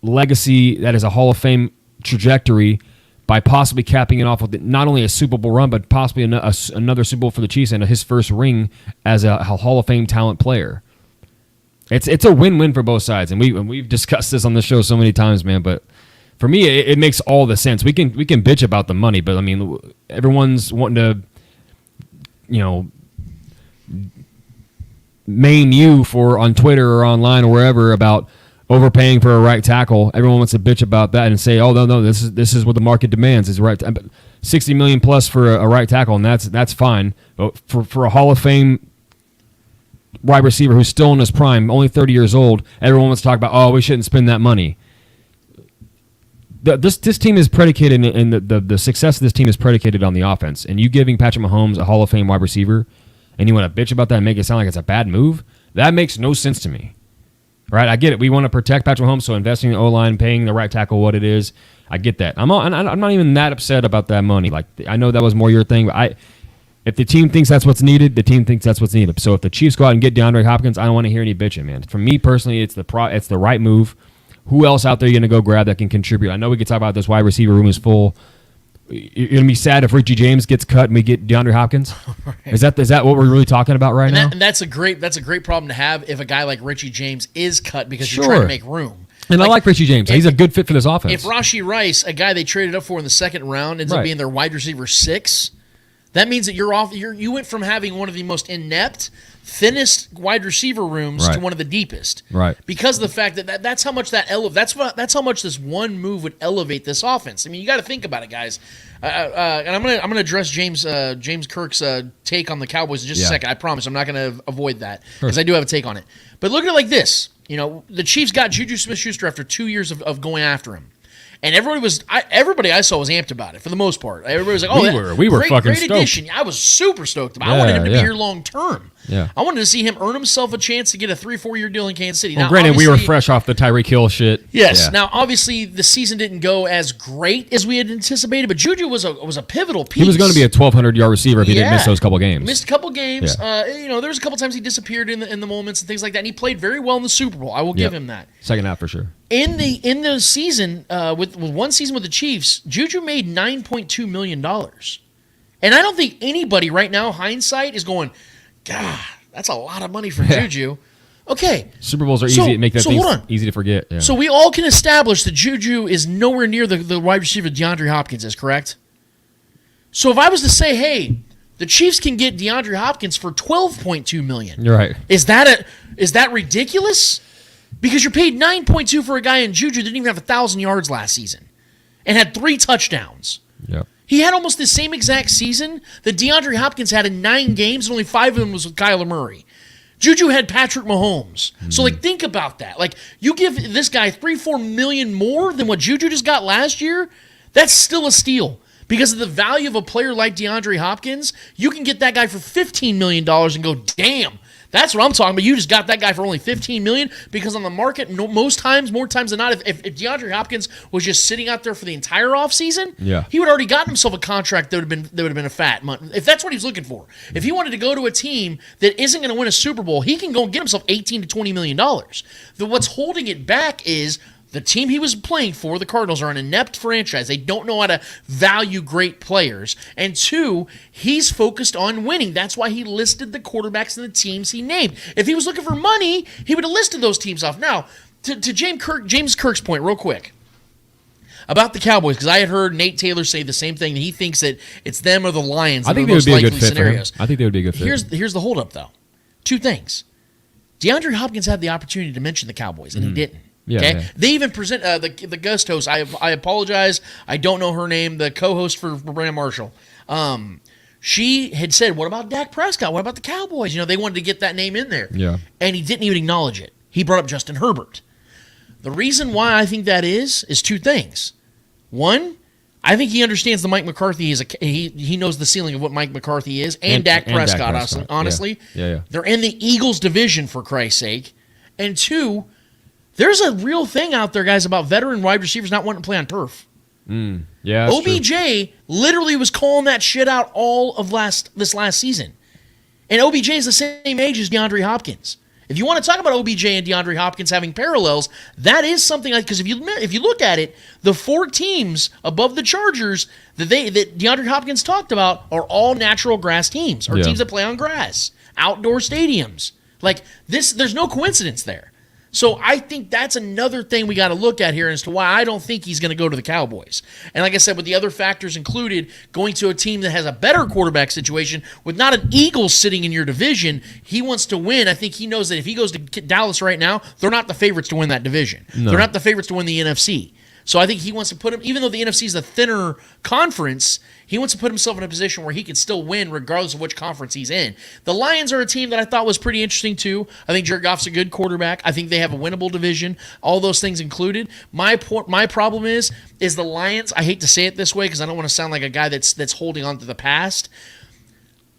legacy that is a Hall of Fame trajectory by possibly capping it off with not only a Super Bowl run, but possibly another Super Bowl for the Chiefs and his first ring as a Hall of Fame talent player. It's a win-win for both sides, and we've discussed this on the show so many times, man. But for me, it makes all the sense. We can bitch about the money, but I mean, everyone's wanting to, maim you for on Twitter or online or wherever about overpaying for a right tackle. Everyone wants to bitch about that and say, "Oh no, this is what the market demands is right." $60 million plus for a right tackle, and that's fine. But for a Hall of Fame wide receiver who's still in his prime, only 30 years old, everyone wants to talk about, "Oh, we shouldn't spend that money." This team is predicated, and the success of this team is predicated on the offense. And you giving Patrick Mahomes a Hall of Fame wide receiver, and you want to bitch about that and make it sound like it's a bad move, that makes no sense to me. Right? I get it. We want to protect Patrick Mahomes, so investing in the O-line, paying the right tackle what it is, I get that. I'm not even that upset about that money. Like, I know that was more your thing, but if the team thinks that's what's needed, the team thinks that's what's needed. So if the Chiefs go out and get DeAndre Hopkins, I don't want to hear any bitching, man. For me personally, it's the right move. Who else out there are you going to go grab that can contribute? I know we could talk about this wide receiver room is full. You're going to be sad if Richie James gets cut and we get DeAndre Hopkins? Right. Is that what we're really talking about right now? And that's a great problem to have if a guy like Richie James is cut because you're trying to make room. And I like Richie James. He's a good fit for this offense. If Rashee Rice, a guy they traded up for in the second round, ends up being their wide receiver 6, that means that you went from having one of the most inept, thinnest wide receiver rooms to one of the deepest. Right. Because of the fact that that's how much that's how much this one move would elevate this offense. I mean, you got to think about it, guys. And I'm gonna address James Kirk's take on the Cowboys in just a second. I promise I'm not gonna avoid that because I do have a take on it. But look at it like this. The Chiefs got Juju Smith-Schuster after 2 years of going after him. And everybody I saw was amped about it for the most part. Everybody was like, "Oh, we were great, fucking great stoked." addition." I was super stoked about it. I wanted him to be here long term. Yeah. I wanted to see him earn himself a chance to get a 3-4 year deal in Kansas City. Well, now, granted, we were fresh off the Tyreek Hill shit. Yes. Yeah. Now, obviously, the season didn't go as great as we had anticipated, but Juju was a pivotal piece. He was going to be a 1,200-yard receiver if he didn't miss those couple games. Missed a couple games. Yeah. There was a couple times he disappeared in the moments and things like that. And he played very well in the Super Bowl. I will give him that. Second half for sure. In the season, with one season with the Chiefs, Juju made $9.2 million. And I don't think anybody right now, hindsight, is going, God, that's a lot of money for Juju. Okay. Super Bowls are easy to make that thing easy to forget. Yeah. So we all can establish that Juju is nowhere near the wide receiver DeAndre Hopkins is, correct? So if I was to say, hey, the Chiefs can get DeAndre Hopkins for $12.2 million. You're right. Is that ridiculous? Because you're paid $9.2 for a guy in Juju that didn't even have 1,000 yards last season and had 3 touchdowns. Yep. He had almost the same exact season that DeAndre Hopkins had in 9 games, and only 5 of them was with Kyler Murray. Juju had Patrick Mahomes. So, think about that. You give this guy $3-4 million more than what Juju just got last year, that's still a steal. Because of the value of a player like DeAndre Hopkins, you can get that guy for $15 million and go, damn, that's what I'm talking about. You just got that guy for only $15 million because on the market, more times than not, if DeAndre Hopkins was just sitting out there for the entire offseason, he would have already gotten himself a contract that would have been a fat money. If that's what he's looking for. If he wanted to go to a team that isn't going to win a Super Bowl, he can go and get himself $18 to $20 million. What's holding it back is the team he was playing for, the Cardinals, are an inept franchise. They don't know how to value great players. And 2, he's focused on winning. That's why he listed the quarterbacks and the teams he named. If he was looking for money, he would have listed those teams off. Now, to James Kirk's point, real quick, about the Cowboys, because I had heard Nate Taylor say the same thing, that he thinks that it's them or the Lions. I think they would be a good fit for him. I think they would be a good fit. Here's the holdup, though. 2 things. DeAndre Hopkins had the opportunity to mention the Cowboys, and he didn't. Yeah. They even present the guest host. I apologize. I don't know her name. The co-host for Brandon Marshall. She had said, "What about Dak Prescott? What about the Cowboys?" They wanted to get that name in there. Yeah. And he didn't even acknowledge it. He brought up Justin Herbert. The reason why I think that is 2 things. One, I think he understands the Mike McCarthy he knows the ceiling of what Mike McCarthy is, and Dak Prescott. Honestly, yeah. They're in the Eagles division for Christ's sake. And 2. There's a real thing out there, guys, about veteran wide receivers not wanting to play on turf. Yeah, OBJ true. literally was calling that shit out all of this last season. And OBJ is the same age as DeAndre Hopkins. If you want to talk about OBJ and DeAndre Hopkins having parallels, that is something because if you look at it, the 4 teams above the Chargers that DeAndre Hopkins talked about are all natural grass teams, or teams that play on grass, outdoor stadiums. Like this, there's no coincidence there. So I think that's another thing we got to look at here as to why I don't think he's going to go to the Cowboys. And like I said, with the other factors included, going to a team that has a better quarterback situation with not an Eagles sitting in your division, he wants to win. I think he knows that if he goes to Dallas right now, they're not the favorites to win that division. No. They're not the favorites to win the NFC. So I think he wants to put him, even though the NFC is a thinner conference, he wants to put himself in a position where he can still win regardless of which conference he's in. The Lions are a team that I thought was pretty interesting too. I think Jared Goff's a good quarterback. I think they have a winnable division, all those things included. My problem is the Lions, I hate to say it this way because I don't want to sound like a guy that's holding on to the past.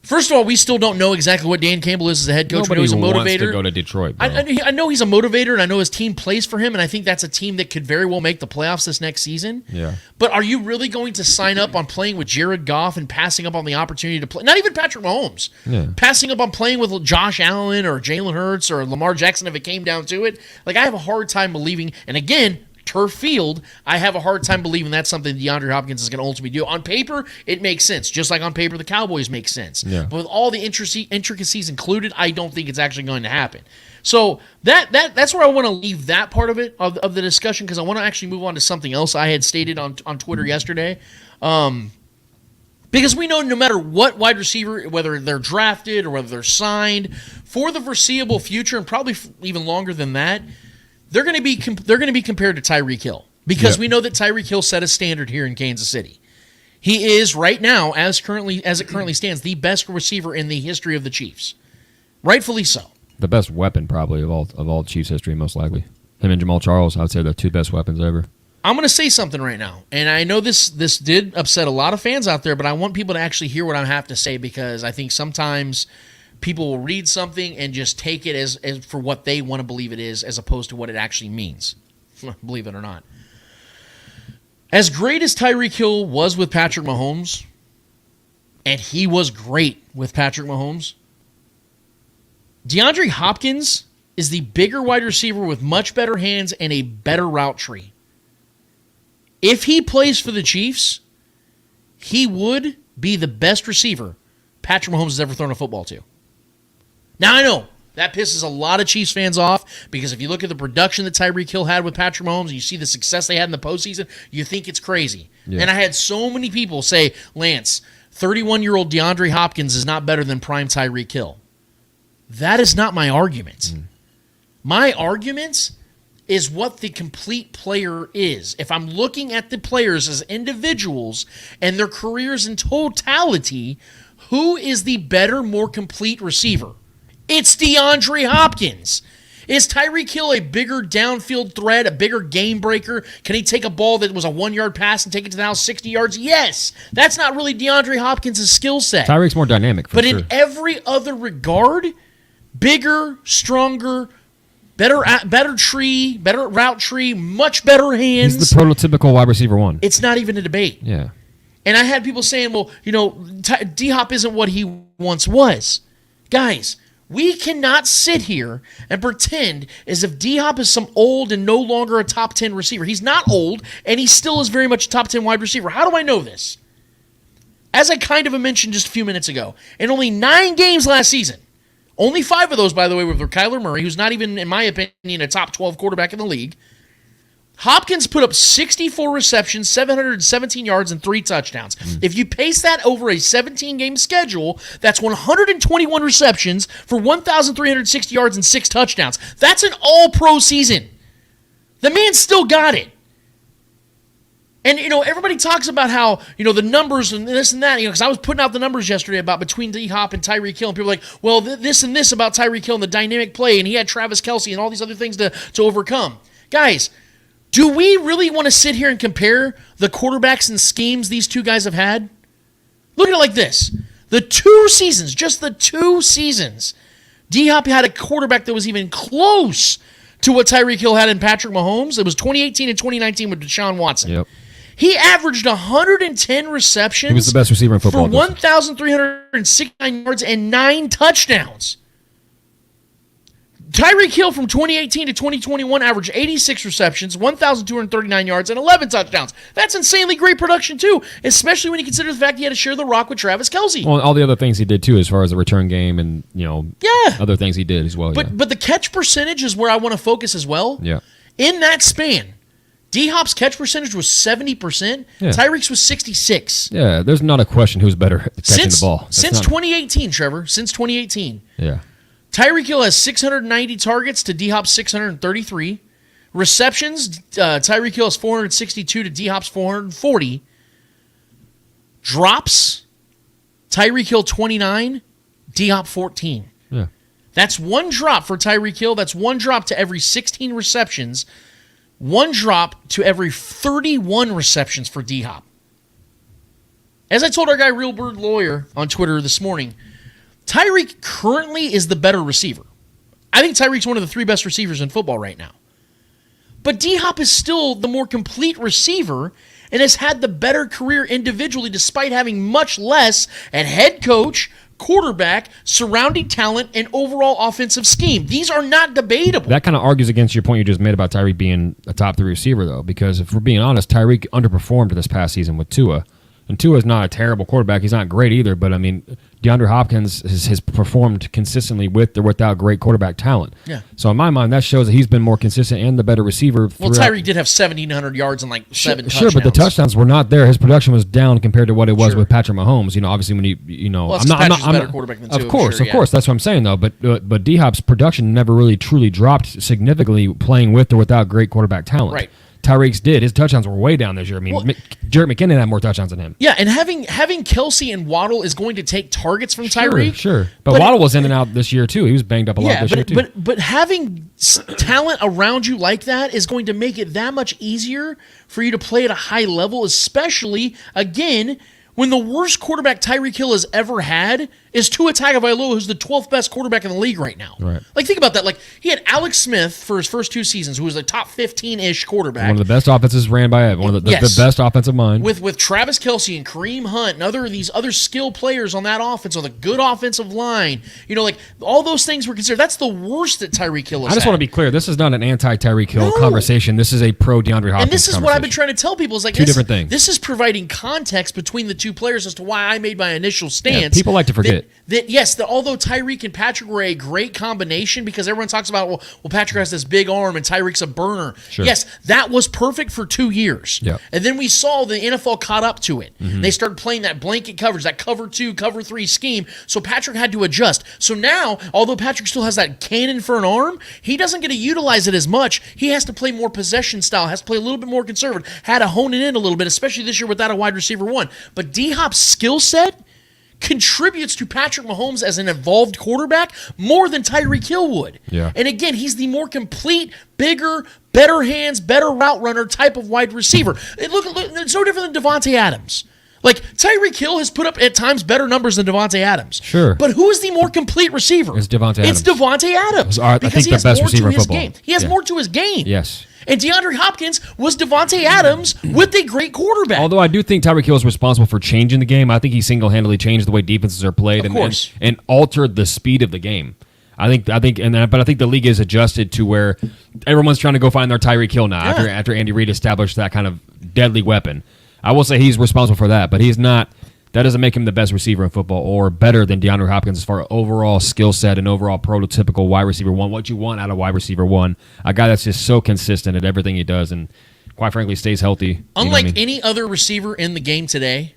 First of all, we still don't know exactly what Dan Campbell is as a head coach. Nobody we know he's a motivator. Wants to go to Detroit, bro. I know he's a motivator, and I know his team plays for him, and I think that's a team that could very well make the playoffs this next season. Yeah. But are you really going to sign up on playing with Jared Goff and passing up on the opportunity to play? Not even Patrick Mahomes. Yeah. Passing up on playing with Josh Allen or Jalen Hurts or Lamar Jackson if it came down to it? Like, I have a hard time believing, and again, turf field, I have a hard time believing that's something DeAndre Hopkins is going to ultimately do. On paper, it makes sense. Just like on paper, the Cowboys make sense. Yeah. But with all the intricacies included, I don't think it's actually going to happen. So that's where I want to leave that part of it, of the discussion, because I want to actually move on to something else I had stated on Twitter yesterday. Because we know no matter what wide receiver, whether they're drafted or whether they're signed, for the foreseeable future, and probably even longer than that, they're going to be compared to Tyreek Hill, because we know that Tyreek Hill set a standard here in Kansas City. He is right now, as it currently stands, the best receiver in the history of the Chiefs, rightfully so. The best weapon probably of all Chiefs history, most likely. Him and Jamal Charles, I would say, the 2 best weapons ever. I'm going to say something right now, and I know this did upset a lot of fans out there, but I want people to actually hear what I have to say, because I think sometimes people will read something and just take it as for what they want to believe it is, as opposed to what it actually means, believe it or not. As great as Tyreek Hill was with Patrick Mahomes, and he was great with Patrick Mahomes, DeAndre Hopkins is the bigger wide receiver with much better hands and a better route tree. If he plays for the Chiefs, he would be the best receiver Patrick Mahomes has ever thrown a football to. Now, I know that pisses a lot of Chiefs fans off, because if you look at the production that Tyreek Hill had with Patrick Mahomes and you see the success they had in the postseason, you think it's crazy. Yeah. And I had so many people say, Lance, 31-year-old DeAndre Hopkins is not better than prime Tyreek Hill. That is not my argument. My argument is what the complete player is. If I'm looking at the players as individuals and their careers in totality, who is the better, more complete receiver? It's DeAndre Hopkins. Is Tyreek Hill a bigger downfield threat, a bigger game breaker? Can he take a ball that was a 1-yard pass and take it to the house 60 yards? Yes. That's not really DeAndre Hopkins' skill set. Tyreek's more dynamic, for sure. But in every other regard, bigger, stronger, better route tree, much better hands. He's the prototypical wide receiver 1. It's not even a debate. Yeah. And I had people saying, well, D-Hop isn't what he once was. Guys, we cannot sit here and pretend as if D-Hop is some old and no longer a top 10 receiver. He's not old, and he still is very much a top 10 wide receiver. How do I know this? As I kind of mentioned just a few minutes ago, in only 9 games last season, only 5 of those, by the way, were for Kyler Murray, who's not even, in my opinion, a top 12 quarterback in the league. Hopkins put up 64 receptions, 717 yards, and 3 touchdowns. If you pace that over a 17-game schedule, that's 121 receptions for 1,360 yards and 6 touchdowns. That's an all-pro season. The man still got it. And, everybody talks about how, the numbers and this and that, because I was putting out the numbers yesterday about between D-Hop and Tyreek Hill, and people were like, well, this and this about Tyreek Hill and the dynamic play, and he had Travis Kelce and all these other things to overcome. Guys, do we really want to sit here and compare the quarterbacks and schemes these two guys have had? Look at it like this. Just the 2 seasons, D-Hop had a quarterback that was even close to what Tyreek Hill had in Patrick Mahomes. It was 2018 and 2019 with Deshaun Watson. Yep. He averaged 110 receptions. He was the best receiver in football. For 1,369 yards and 9 touchdowns. Tyreek Hill from 2018 to 2021 averaged 86 receptions, 1,239 yards, and 11 touchdowns. That's insanely great production, too, especially when you consider the fact he had to share the rock with Travis Kelce. Well, all the other things he did, too, as far as the return game and, other things he did as well. But the catch percentage is where I want to focus as well. Yeah. In that span, D-Hop's catch percentage was 70%. Yeah. Tyreek's was 66. Yeah, there's not a question who's better at catching the ball. Since 2018, Trevor. Since 2018. Yeah. Tyreek Hill has 690 targets to D-Hop's 633. Receptions, Tyreek Hill has 462 to D-Hop's 440. Drops, Tyreek Hill 29, D-Hop 14. Yeah. That's one drop for Tyreek Hill. That's one drop to every 16 receptions. One drop to every 31 receptions for D-Hop. As I told our guy Real Bird Lawyer on Twitter this morning, Tyreek currently is the better receiver. I think Tyreek's one of the 3 best receivers in football right now. But D-Hop is still the more complete receiver and has had the better career individually despite having much less at head coach, quarterback, surrounding talent, and overall offensive scheme. These are not debatable. That kind of argues against your point you just made about Tyreek being a top 3 receiver, though, because if we're being honest, Tyreek underperformed this past season with Tua. And Tua's not a terrible quarterback. He's not great either, but, I mean, DeAndre Hopkins has performed consistently with or without great quarterback talent. Yeah. So, in my mind, that shows that he's been more consistent and the better receiver. Well, Tyreek did have 1,700 yards and like 7 touchdowns. Sure, but the touchdowns were not there. His production was down compared to what it was with Patrick Mahomes. Obviously, when well, Patrick's a better quarterback than Tua. Of course. That's what I'm saying, though. But D-Hop's production never really truly dropped significantly playing with or without great quarterback talent. Right. Tyreek's did. His touchdowns were way down this year. I mean, Jarrett McKinnon had more touchdowns than him. Yeah, and having Kelce and Waddle is going to take targets from Tyreek. Sure. But Waddle was in and out this year, too. He was banged up a lot this year, too. But having talent around you like that is going to make it that much easier for you to play at a high level, especially, again, when the worst quarterback Tyreek Hill has ever had is Tua Tagovailoa, who's the 12th best quarterback in the league right now. Right. Like, think about that. Like, he had Alex Smith for his first 2 seasons, who was a top 15-ish quarterback. One of the best offenses ran by Ed. One of the best offensive minds. With Travis Kelce and Kareem Hunt and these other skill players on that offense, on the good offensive line, all those things were considered. That's the worst that Tyreek Hill has I just want to be clear. This is not an anti-Tyreek Hill conversation. This is a pro-DeAndre Hopkins And this is what I've been trying to tell people. Is like two different things. This is providing context between the 2 players as to why I made my initial stance. People like to forget. That although Tyreek and Patrick were a great combination, because everyone talks about, well, Patrick has this big arm and Tyreek's a burner. Sure. Yes, that was perfect for 2 years. Yep. And then we saw the NFL caught up to it. Mm-hmm. They started playing that blanket coverage, that cover 2, cover 3 scheme. So Patrick had to adjust. So now, although Patrick still has that cannon for an arm, he doesn't get to utilize it as much. He has to play more possession style, has to play a little bit more conservative, had to hone it in a little bit, especially this year without a wide receiver 1. But D-Hop's skill set contributes to Patrick Mahomes as an evolved quarterback more than Tyreek Hill would. Yeah. And again, he's the more complete, bigger, better hands, better route runner type of wide receiver. Look, it's no different than Devontae Adams. Like, Tyreek Hill has put up at times better numbers than Devontae Adams. Sure. But who is the more complete receiver? It's Devontae Adams. It's Devontae Adams. I think the best receiver in football. Game. He has more to his game. Yes. And DeAndre Hopkins was Devontae Adams with a great quarterback. Although I do think Tyreek Hill is responsible for changing the game. I think he single-handedly changed the way defenses are played and altered the speed of the game. But I think the league is adjusted to where everyone's trying to go find their Tyreek Hill now after Andy Reid established that kind of deadly weapon. I will say he's responsible for that, but he's not. That doesn't make him the best receiver in football or better than DeAndre Hopkins as far as overall skill set and overall prototypical wide receiver 1, what you want out of wide receiver 1. A guy that's just so consistent at everything he does and, quite frankly, stays healthy. Unlike any other receiver in the game today,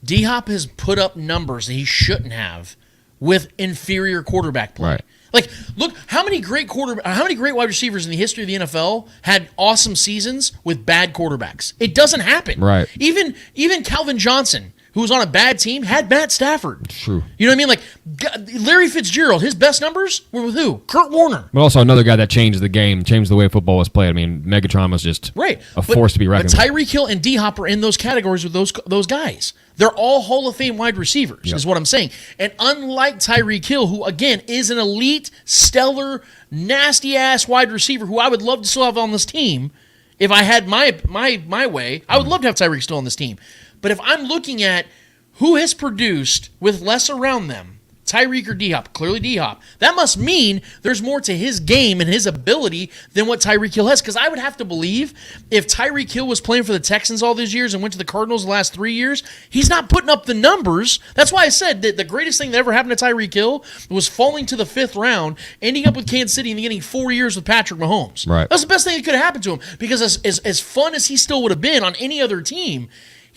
D-Hop has put up numbers that he shouldn't have with inferior quarterback play. Right. Like, look, how many great wide receivers in the history of the NFL had awesome seasons with bad quarterbacks? It doesn't happen. Right. Even Calvin Johnson, who was on a bad team, had Matt Stafford. True. You know what I mean? Like, Larry Fitzgerald, his best numbers were with who? Kurt Warner. But also another guy that changed the game, changed the way football was played. I mean, Megatron was just a force to be reckoned with. But Tyreek Hill and D-Hop are in those categories with those guys. They're all Hall of Fame wide receivers, is what I'm saying. And unlike Tyreek Hill, who, again, is an elite, stellar, nasty-ass wide receiver who I would love to still have on this team, if I had my way, I would love to have Tyreek still on this team. But if I'm looking at who has produced with less around them Tyreek or D-Hop? Clearly D-Hop. That must mean there's more to his game and his ability than what Tyreek Hill has. Because I would have to believe if Tyreek Hill was playing for the Texans all these years and went to the Cardinals the last 3 years, he's not putting up the numbers. That's why I said that the greatest thing that ever happened to Tyreek Hill was falling to the 5th round, ending up with Kansas City and getting 4 years with Patrick Mahomes. Right. That's the best thing that could have happened to him. Because as fun as he still would have been on any other team,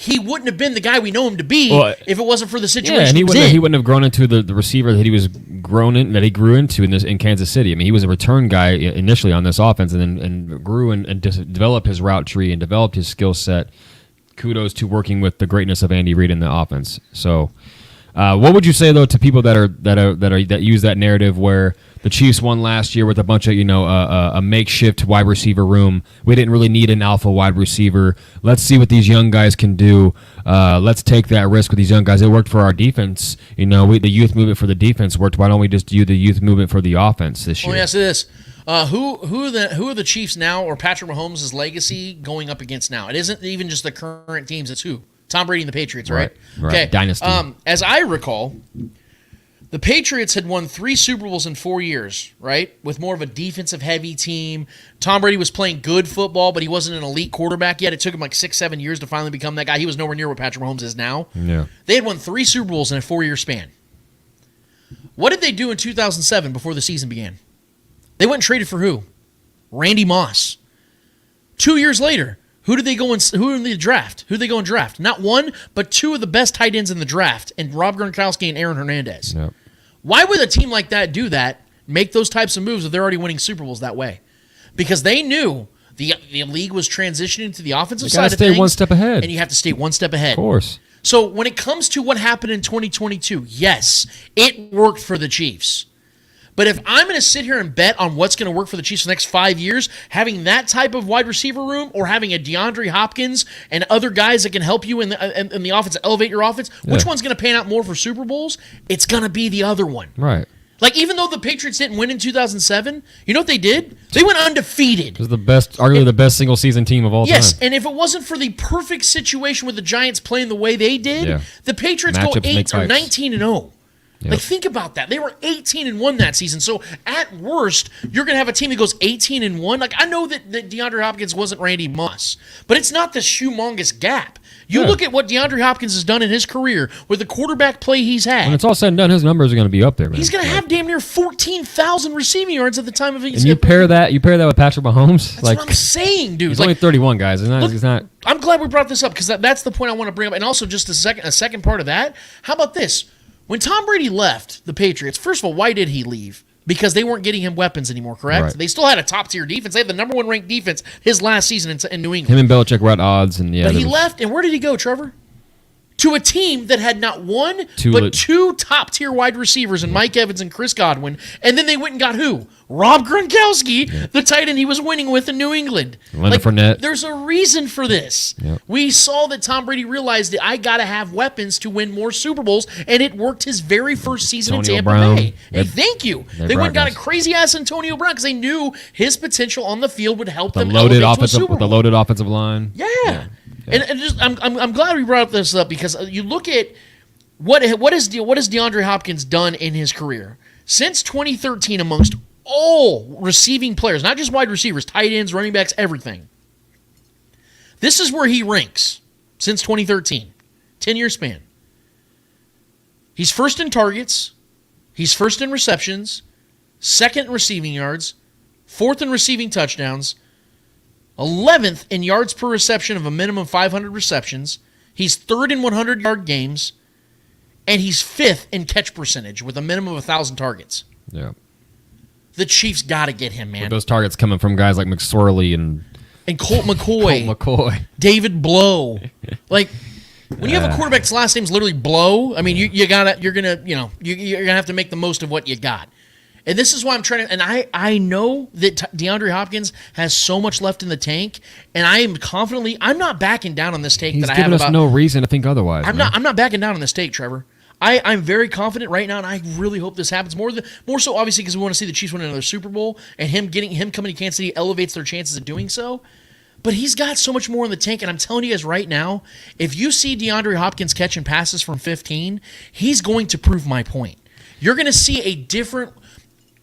he wouldn't have been the guy we know him to be if it wasn't for the situation. Yeah, and he wouldn't have grown into the receiver that he grew into in Kansas City. I mean, he was a return guy initially on this offense, and grew and developed his route tree and developed his skill set. Kudos to working with the greatness of Andy Reid in the offense. So, what would you say though to people that use that narrative where the Chiefs won last year with a bunch of a makeshift wide receiver room? We didn't really need an alpha wide receiver. Let's see what these young guys can do. Let's take that risk with these young guys. It worked for our defense. The youth movement for the defense worked. Why don't we just do the youth movement for the offense this year? Let me ask you this: who are the Chiefs now, or Patrick Mahomes' legacy going up against now? It isn't even just the current teams. It's who? Tom Brady and the Patriots, right? Right. Okay. Dynasty. As I recall, the Patriots had won 3 Super Bowls in 4 years, right? With more of a defensive-heavy team. Tom Brady was playing good football, but he wasn't an elite quarterback yet. It took him like 6-7 years to finally become that guy. He was nowhere near what Patrick Mahomes is now. Yeah. They had won 3 Super Bowls in a 4-year span. What did they do in 2007 before the season began? They went and traded for who? Randy Moss. 2 years later, who in the draft? Who did they go and draft? Not one, but 2 of the best tight ends in the draft, and Rob Gronkowski and Aaron Hernandez. Yep. Why would a team like that do that, make those types of moves if they're already winning Super Bowls that way? Because they knew the league was transitioning to the offensive side of things. You got to stay one step ahead. And you have to stay one step ahead. Of course. So when it comes to what happened in 2022, yes, it worked for the Chiefs. But if I'm going to sit here and bet on what's going to work for the Chiefs for the next 5 years, having that type of wide receiver room or having a DeAndre Hopkins and other guys that can help you in the offense, elevate your offense, which one's going to pan out more for Super Bowls? It's going to be the other one. Right. Like, even though the Patriots didn't win in 2007, you know what they did? They went undefeated. It was arguably the best single-season team of all time. Yes, and if it wasn't for the perfect situation with the Giants playing the way they did, the Patriots go 19-0. Yep. Like, think about that. They were 18-1 that season. So at worst, you're going to have a team that goes 18-1. Like, I know that DeAndre Hopkins wasn't Randy Moss, but it's not this humongous gap. You look at what DeAndre Hopkins has done in his career with the quarterback play he's had. When it's all said and done, his numbers are going to be up there, man. He's going to have damn near 14,000 receiving yards at the time of his. And you pair that with Patrick Mahomes. That's what I'm saying, dude. He's only 31, guys. He's not. I'm glad we brought this up because that's the point I want to bring up. And also, just a second part of that. How about this? When Tom Brady left the Patriots, first of all, why did he leave? Because they weren't getting him weapons anymore, correct? Right. They still had a top-tier defense. They had the number 1 ranked defense his last season in New England. Him and Belichick were at odds. But he left, and where did he go, Trevor? To a team that had not one, but 2 top-tier wide receivers in Mike Evans and Chris Godwin. And then they went and got who? Rob Gronkowski, the tight end he was winning with in New England. Leonard Fournette. There's a reason for this. Yep. We saw that Tom Brady realized that I got to have weapons to win more Super Bowls, and it worked his very first season in Tampa Bay. Hey, thank you. They went and got a crazy-ass Antonio Brown because they knew his potential on the field would help them elevate to a Super Bowl. With the loaded offensive line. Yeah. And just, I'm glad we brought this up because you look at what has DeAndre Hopkins done in his career since 2013 amongst all receiving players, not just wide receivers, tight ends, running backs, everything. This is where he ranks since 2013, 10-year span. He's first in targets, he's first in receptions, second in receiving yards, fourth in receiving touchdowns, 11th in yards per reception of a minimum 500 receptions. He's third in 100-yard games, and he's fifth in catch percentage with a minimum of 1,000 targets. Yeah. The Chiefs got to get him, man. With those targets coming from guys like McSorley and Colt McCoy. David Blow. Like, when you have a quarterback that's last name's literally Blow, I mean, you're gonna have to make the most of what you got. And this is why I'm trying to, and I know that DeAndre Hopkins has so much left in the tank, and I'm not backing down on this take. He's that I given have us no reason to think otherwise. I'm not backing down on this take, Trevor. I'm very confident right now, and I really hope this happens more so obviously because we want to see the Chiefs win another Super Bowl, and him coming to Kansas City elevates their chances of doing so. But he's got so much more in the tank, and I'm telling you guys right now, if you see DeAndre Hopkins catching passes from 15, he's going to prove my point. You're going to see a different.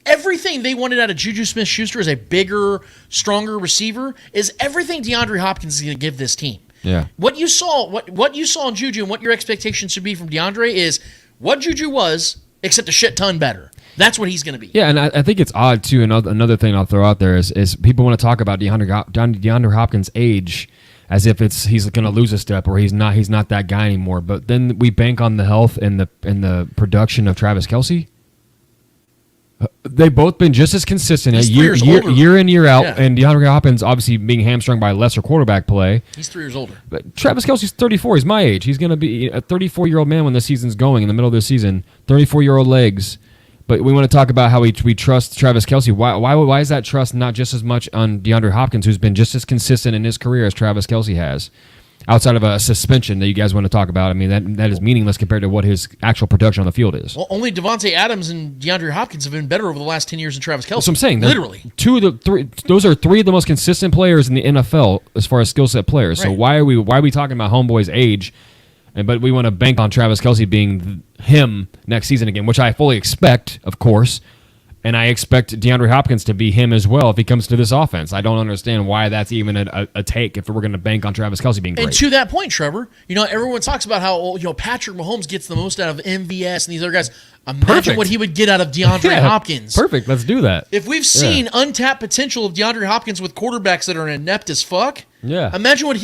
Everything they wanted out of Juju Smith-Schuster as a bigger, stronger receiver is everything DeAndre Hopkins is going to give this team. Yeah. What you saw in Juju and what your expectations should be from DeAndre is what Juju was, except a shit ton better. That's what he's going to be. Yeah, and I think it's odd, too. Another thing I'll throw out there is people want to talk about DeAndre Hopkins' age as if he's going to lose a step or he's not that guy anymore. But then we bank on the health and the production of Travis Kelce. They've both been just as consistent year in, year out. Yeah. And DeAndre Hopkins obviously being hamstrung by lesser quarterback play. He's 3 years older. But Travis Kelce's 34. He's my age. He's going to be a 34-year-old man when the season's going, in the middle of the season. 34-year-old legs. But we want to talk about how we trust Travis Kelce. Why is that trust not just as much on DeAndre Hopkins, who's been just as consistent in his career as Travis Kelce has? Outside of a suspension that you guys want to talk about, I mean, that is meaningless compared to what his actual production on the field is. Well, only Devontae Adams and DeAndre Hopkins have been better over the last 10 years than Travis Kelce. That's what I'm saying. Literally. Those are 3 of the most consistent players in the NFL as far as skill set players. Right. So why are we talking about homeboy's age? But we want to bank on Travis Kelce being him next season again, which I fully expect, of course. And I expect DeAndre Hopkins to be him as well if he comes to this offense. I don't understand why that's even a take if we're going to bank on Travis Kelce being great. And to that point, Trevor, everyone talks about how Patrick Mahomes gets the most out of MVS and these other guys. Imagine what he would get out of DeAndre Hopkins. Perfect. Let's do that. If we've seen untapped potential of DeAndre Hopkins with quarterbacks that are inept as fuck, imagine what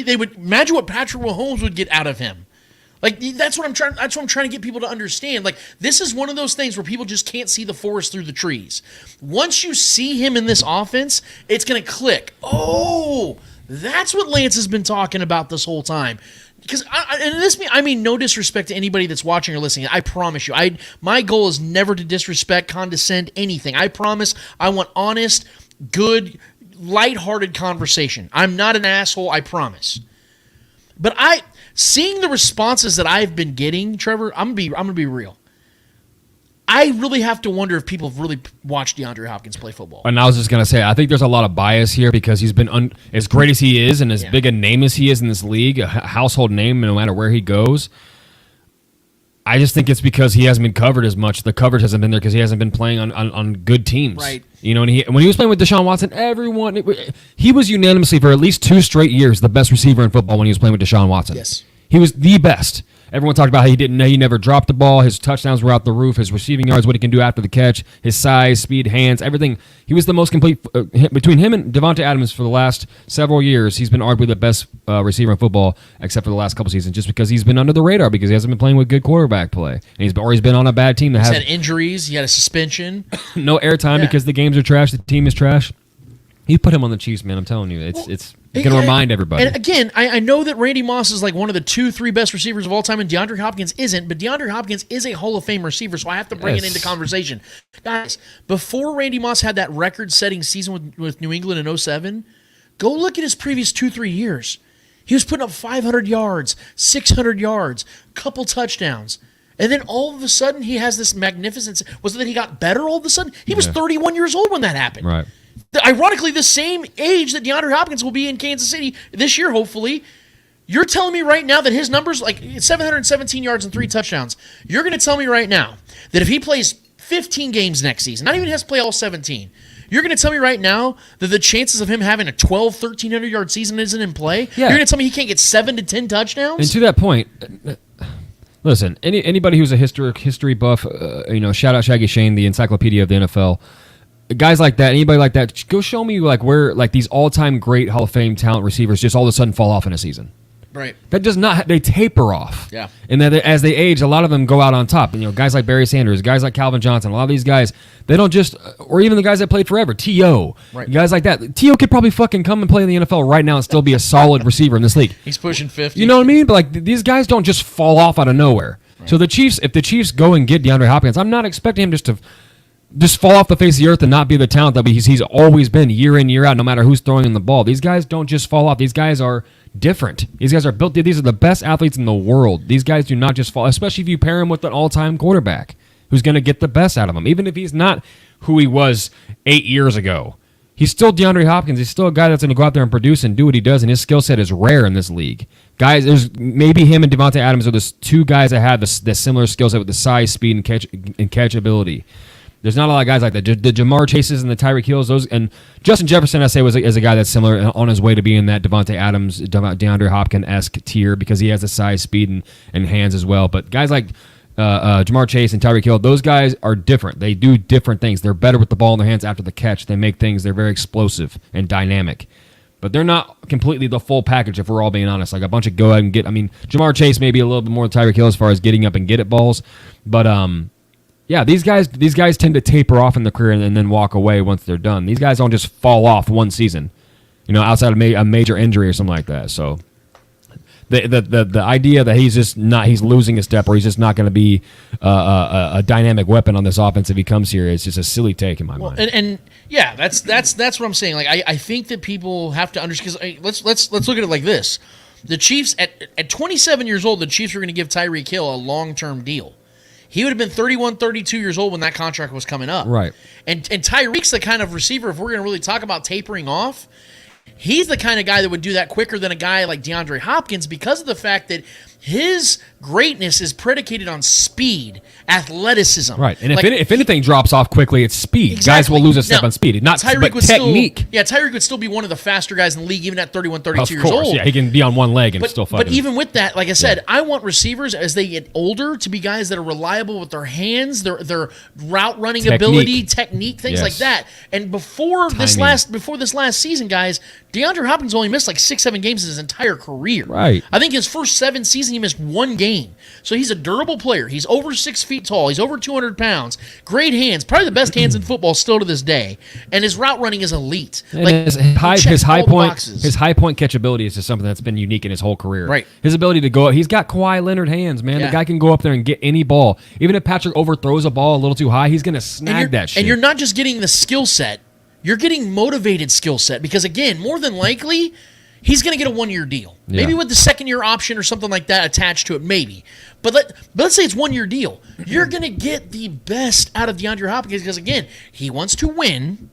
Patrick Mahomes would get out of him. Like that's what I'm trying to get people to understand. Like this is one of those things where people just can't see the forest through the trees. Once you see him in this offense, it's going to click. Oh, that's what Lance has been talking about this whole time. Because I mean no disrespect to anybody that's watching or listening. I promise you, my goal is never to disrespect, condescend anything. I promise. I want honest, good, lighthearted conversation. I'm not an asshole. I promise. But seeing the responses that I've been getting, Trevor, I'm gonna be real. I really have to wonder if people have really watched DeAndre Hopkins play football. And I was just gonna say, I think there's a lot of bias here because he's been as great as he is and as big a name as he is in this league, a household name no matter where he goes. I just think it's because he hasn't been covered as much. The coverage hasn't been there because he hasn't been playing on good teams. Right. And when he was playing with Deshaun Watson, he was unanimously for at least 2 straight years the best receiver in football when he was playing with Deshaun Watson. Yes. He was the best. Everyone talked about how he never dropped the ball. His touchdowns were out the roof. His receiving yards, what he can do after the catch, his size, speed, hands, everything. He was the most complete. Between him and Devontae Adams for the last several years, he's been arguably the best receiver in football, except for the last couple seasons, just because he's been under the radar because he hasn't been playing with good quarterback play. And he's been on a bad team that has had injuries. He had a suspension. No airtime because the games are trash. The team is trash. You put him on the Chiefs, man. I'm telling you, it's going to remind everybody. And again, I know that Randy Moss is like one of the 2-3 best receivers of all time, and DeAndre Hopkins isn't, but DeAndre Hopkins is a Hall of Fame receiver, so I have to bring it into conversation. Guys, before Randy Moss had that record-setting season with New England in 2007, go look at his previous 2-3 years. He was putting up 500 yards, 600 yards, couple touchdowns. And then all of a sudden, he has this magnificent... Was it that he got better all of a sudden? He was 31 years old when that happened. Right. Ironically, the same age that DeAndre Hopkins will be in Kansas City this year, hopefully. You're telling me right now that his numbers, like 717 yards and 3 touchdowns, you're going to tell me right now that if he plays 15 games next season, not even has to play all 17, you're going to tell me right now that the chances of him having a 1,300-yard season isn't in play? Yeah. You're going to tell me he can't get 7 to 10 touchdowns? And to that point... Listen, anybody who's a history buff, shout out Shaggy Shane, the encyclopedia of the NFL. Guys like that, anybody like that, go show me where these all-time great Hall of Fame talent receivers just all of a sudden fall off in a season. Right. That does not. They taper off. Yeah. And that as they age, a lot of them go out on top. Guys like Barry Sanders, guys like Calvin Johnson, a lot of these guys, they don't just, or even the guys that played forever, T.O., guys like that. T.O. could probably fucking come and play in the NFL right now and still be a solid receiver in this league. He's pushing 50. You know what I mean? But these guys don't just fall off out of nowhere. Right. So if the Chiefs go and get DeAndre Hopkins, I'm not expecting him just fall off the face of the earth and not be the talent that he's always been year in, year out, no matter who's throwing him the ball. These guys don't just fall off. These guys are different. These guys are built. These are the best athletes in the world. These guys do not just fall, especially if you pair him with an all-time quarterback who's going to get the best out of him. Even if he's not who he was 8 years ago, he's still DeAndre Hopkins. He's still a guy that's going to go out there and produce and do what he does, and his skill set is rare in this league. Guys, there's maybe him and Devontae Adams are the two guys that have the similar skill set with the size, speed, and catchability. There's not a lot of guys like that. The Jamar Chases and the Tyreek Hills, those, and Justin Jefferson, I say, is a guy that's similar on his way to being that Devontae Adams, DeAndre Hopkins-esque tier because he has the size, speed, and hands as well. But guys like Jamar Chase and Tyreek Hill, those guys are different. They do different things. They're better with the ball in their hands after the catch. They make things. They're very explosive and dynamic. But they're not completely the full package, if we're all being honest. Like a bunch of go ahead and get. I mean, Jamar Chase may be a little bit more Tyreek Hill as far as getting up and get at balls, but yeah, these guys tend to taper off in the career and then walk away once they're done. These guys don't just fall off one season, outside of a major injury or something like that. So the idea that he's losing a step or he's just not going to be a dynamic weapon on this offense if he comes here is just a silly take in my mind. And yeah, that's what I'm saying. Like I think that people have to understand, because let's look at it like this: the Chiefs at 27 years old, the Chiefs are going to give Tyreek Hill a long-term deal. He would have been 31, 32 years old when that contract was coming up. Right. And Tyreek's the kind of receiver, if we're going to really talk about tapering off, he's the kind of guy that would do that quicker than a guy like DeAndre Hopkins because of the fact that his greatness is predicated on speed, athleticism. Right. And if anything drops off quickly, it's speed. Exactly. Guys will lose a step on speed. Not Tyreek but technique. Tyreek would still be one of the faster guys in the league even at 31, 32 years old. Yeah, he can be on one leg and still fight. But even with that, like I said, I want receivers as they get older to be guys that are reliable with their hands, their route running ability, technique, things like that. And before this last season, guys, DeAndre Hopkins only missed like 6-7 games in his entire career. Right. I think his first 7 seasons he missed 1 game. So he's a durable player. He's over 6 feet tall. He's over 200 pounds. Great hands. Probably the best hands in football still to this day. And his route running is elite. And his high point catchability is just something that's been unique in his whole career. Right. His ability to go up. He's got Kawhi Leonard hands, man. Yeah. The guy can go up there and get any ball. Even if Patrick overthrows a ball a little too high, he's going to snag that shit. And you're not just getting the skill set. You're getting motivated skill set because, again, more than likely, he's going to get a 1-year deal. Yeah. Maybe with the second-year option or something like that attached to it, maybe. But let's say it's 1-year deal. You're going to get the best out of DeAndre Hopkins because, again, he wants to win,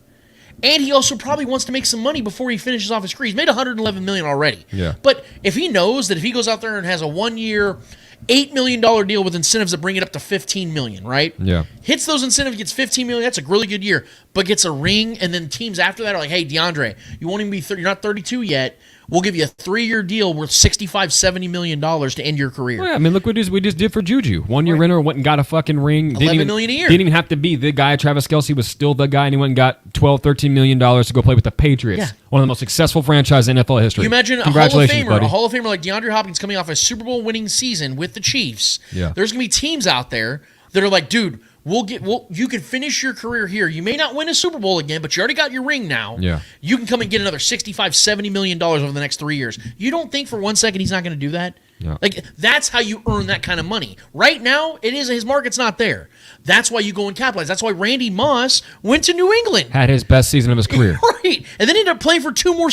and he also probably wants to make some money before he finishes off his career. He's made $111 million already. Yeah. But if he knows that if he goes out there and has a 1-year, $8 million deal with incentives that bring it up to $15 million, right? Yeah. Hits those incentives, gets $15 million. That's a really good year. But gets a ring, and then teams after that are like, hey, DeAndre, you won't even be you're not 32 yet. We'll give you a 3-year deal worth $65-70 million to end your career. Well, yeah, I mean, look what we just did for Juju. 1-year rental, went and got a fucking ring. $11 million a year. Didn't even have to be the guy. Travis Kelce was still the guy, and he went and got $12-13 million to go play with the Patriots. Yeah. One of the most successful franchises in NFL history. You imagine Congratulations, a Hall of Famer like DeAndre Hopkins coming off a Super Bowl winning season with the Chiefs. Yeah. There's going to be teams out there that are like, dude, you can finish your career here. You may not win a Super Bowl again, but you already got your ring now. Yeah. You can come and get another $65-70 million over the next 3 years. You don't think for 1 second he's not going to do that? Yeah. Like, that's how you earn that kind of money. Right now, his market's not there. That's why you go and capitalize. That's why Randy Moss went to New England. Had his best season of his career. Right. And then ended up playing for two more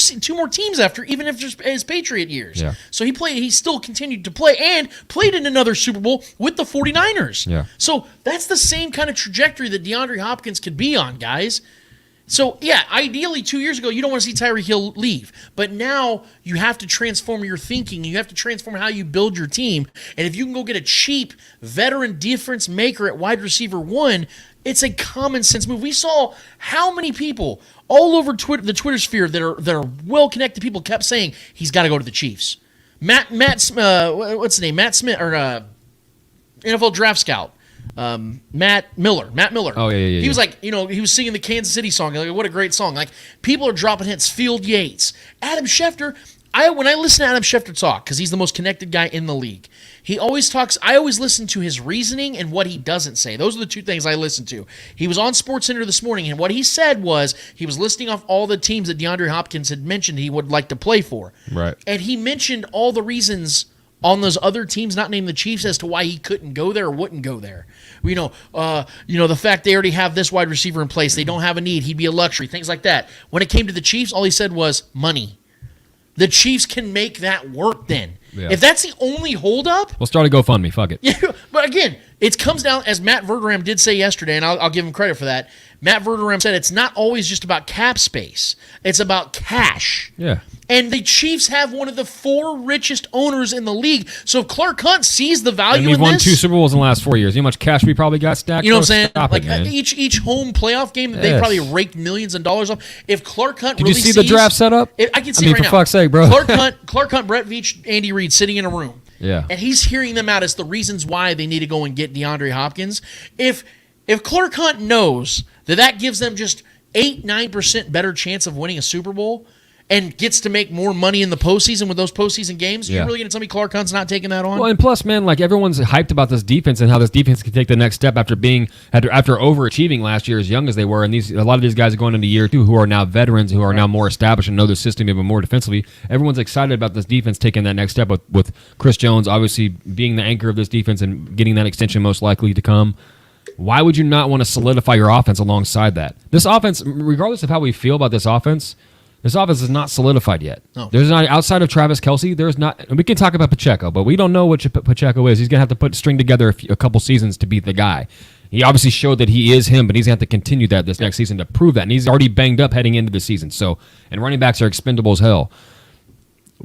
teams after, even after his Patriot years. Yeah. So he still continued to play and played in another Super Bowl with the 49ers. Yeah. So that's the same kind of trajectory that DeAndre Hopkins could be on, guys. So, yeah, ideally 2 years ago, you don't want to see Tyreek Hill leave. But now you have to transform your thinking. You have to transform how you build your team. And if you can go get a cheap veteran difference maker at wide receiver 1, it's a common sense move. We saw how many people all over the Twitter sphere that are well-connected people kept saying he's got to go to the Chiefs. Matt what's his name? Matt Smith, or NFL Draft Scout. Matt Miller. Oh, yeah. He was like, he was singing the Kansas City song. Like, what a great song. Like, people are dropping hits. Field Yates. Adam Schefter. When I listen to Adam Schefter talk, because he's the most connected guy in the league, he always talks. I always listen to his reasoning and what he doesn't say. Those are the two things I listen to. He was on SportsCenter this morning, and what he said was he was listing off all the teams that DeAndre Hopkins had mentioned he would like to play for. Right. And he mentioned all the reasons on those other teams, not named the Chiefs, as to why he couldn't go there or wouldn't go there. The fact they already have this wide receiver in place, they don't have a need, he'd be a luxury, things like that. When it came to the Chiefs, all he said was money. The Chiefs can make that work then. Yeah. If that's the only holdup, we'll start a GoFundMe. Fuck it. Yeah, but again, It comes down, as Matt Verderame did say yesterday, and I'll give him credit for that. Matt Verderame said it's not always just about cap space. It's about cash. Yeah. And the Chiefs have one of the 4 richest owners in the league. So if Clark Hunt sees the value And we've in won this, 2 Super Bowls in the last 4 years. You know how much cash we probably got stacked? you know what I'm saying? Stop Like it, man. each home playoff game that they probably raked millions of dollars off. If Clark Hunt Did really you see the draft setup? I can see it right for now. fuck's sake, bro. Clark Hunt, Brett Veach, Andy Reid sitting in a room. Yeah. And he's hearing them out as the reasons why they need to go and get DeAndre Hopkins. If Clark Hunt knows that gives them just 8-9% better chance of winning a Super Bowl and gets to make more money in the postseason with those postseason games, you're really going to tell me Clark Hunt's not taking that on? Well, and plus, man, like everyone's hyped about this defense and how this defense can take the next step after overachieving last year as young as they were. And a lot of these guys are going into year 2 who are now veterans, who are now more established and know the system even more defensively. Everyone's excited about this defense taking that next step with Chris Jones obviously being the anchor of this defense and getting that extension most likely to come. Why would you not want to solidify your offense alongside that? This offense, regardless of how we feel about this offense is not solidified yet. No. There's not, outside of Travis Kelce, there's not. We can talk about Pacheco, but we don't know what Pacheco is. He's going to have to string together a couple seasons to be the guy. He obviously showed that he is him, but he's going to have to continue that this next season to prove that. And he's already banged up heading into the season. So, and running backs are expendable as hell.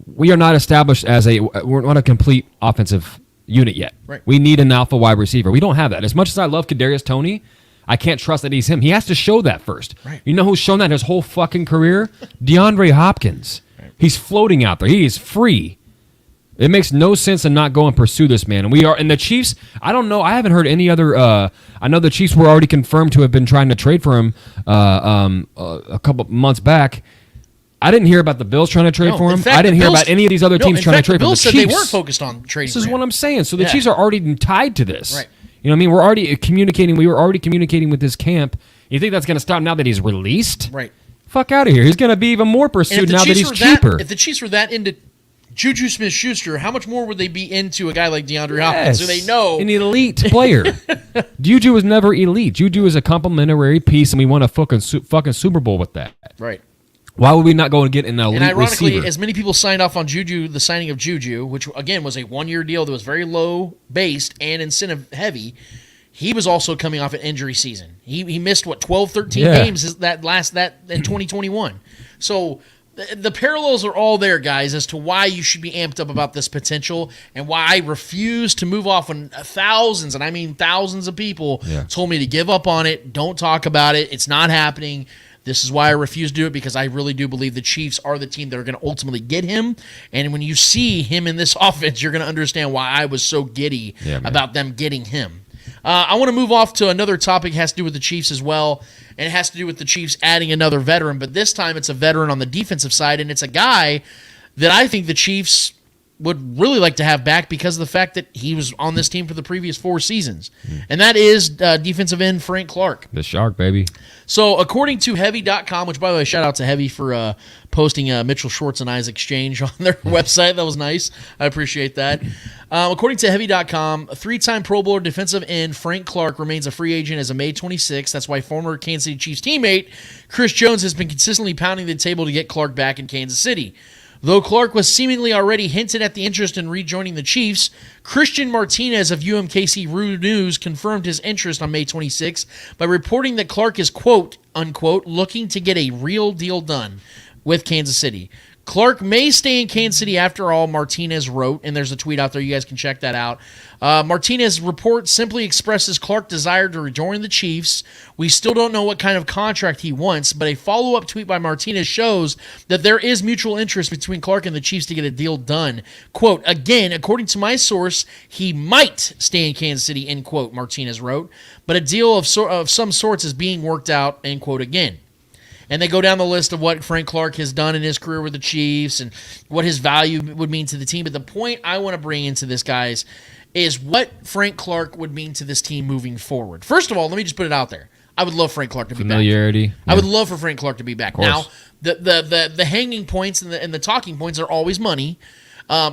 We are not established we're not a complete offensive unit yet. Right. We need an alpha wide receiver. We don't have that. As much as I love Kadarius Toney, I can't trust that he's him. He has to show that first. Right. You know who's shown that his whole fucking career? DeAndre Hopkins. Right. He's floating out there. He is free. It makes no sense to not go and pursue this man. And the Chiefs, I don't know. I haven't heard any other. I know the Chiefs were already confirmed to have been trying to trade for him a couple months back. I didn't hear about the Bills trying to trade for him. Fact, I didn't hear about any of these other teams trying to trade for him. The Bills The said Chiefs, they weren't focused on trading. This is what I'm saying. So the Chiefs are already tied to this. Right. You know what I mean? We're already communicating. We were already communicating with this camp. You think that's going to stop now that he's released? Right. Fuck out of here. He's going to be even more pursued now that he's cheaper. If the Chiefs were that into Juju Smith-Schuster, how much more would they be into a guy like DeAndre Hopkins, who they know? An elite player. Juju was never elite. Juju is a complimentary piece, and we won a fucking Super Bowl with that. Right. Why would we not go and get an elite And ironically, receiver? as many people signed off on Juju, the signing of Juju, which again was a 1-year deal that was very low based and incentive heavy, he was also coming off an injury season. He missed 12, 13 games in 2021. So the parallels are all there, guys, as to why you should be amped up about this potential and why I refuse to move off when thousands, and I mean thousands of people told me to give up on it. Don't talk about it. It's not happening. This is why I refuse to do it, because I really do believe the Chiefs are the team that are going to ultimately get him. And when you see him in this offense, you're going to understand why I was so giddy about them getting him. I want to move off to another topic that has to do with the Chiefs as well, and it has to do with the Chiefs adding another veteran, but this time it's a veteran on the defensive side, and it's a guy that I think the Chiefs would really like to have back because of the fact that he was on this team for the previous 4 seasons, and that is defensive end Frank Clark. The Shark, baby. So according to Heavy.com, which by the way, shout out to Heavy for posting Mitchell Schwartz and I's exchange on their website. That was nice. I appreciate that. According to Heavy.com, 3-time Pro Bowler defensive end Frank Clark remains a free agent as of May 26th. That's why former Kansas City Chiefs teammate Chris Jones has been consistently pounding the table to get Clark back in Kansas City. Though Clark was seemingly already hinted at the interest in rejoining the Chiefs, Christian Martinez of UMKC Rue News confirmed his interest on May 26 by reporting that Clark is, quote, unquote, looking to get a real deal done with Kansas City. Clark may stay in Kansas City after all, Martinez wrote, and there's a tweet out there. You guys can check that out. Martinez's report simply expresses Clark's desire to rejoin the Chiefs. We still don't know what kind of contract he wants, but a follow-up tweet by Martinez shows that there is mutual interest between Clark and the Chiefs to get a deal done. Quote, again, according to my source, he might stay in Kansas City, end quote, Martinez wrote, but a deal of some sorts is being worked out, end quote, again. And they go down the list of what Frank Clark has done in his career with the Chiefs and what his value would mean to the team. But the point I want to bring into this, guys, is what Frank Clark would mean to this team moving forward. First of all, let me just put it out there. I would love Frank Clark to be back. Familiarity. I would love for Frank Clark to be back. Now, the hanging points and the talking points are always money.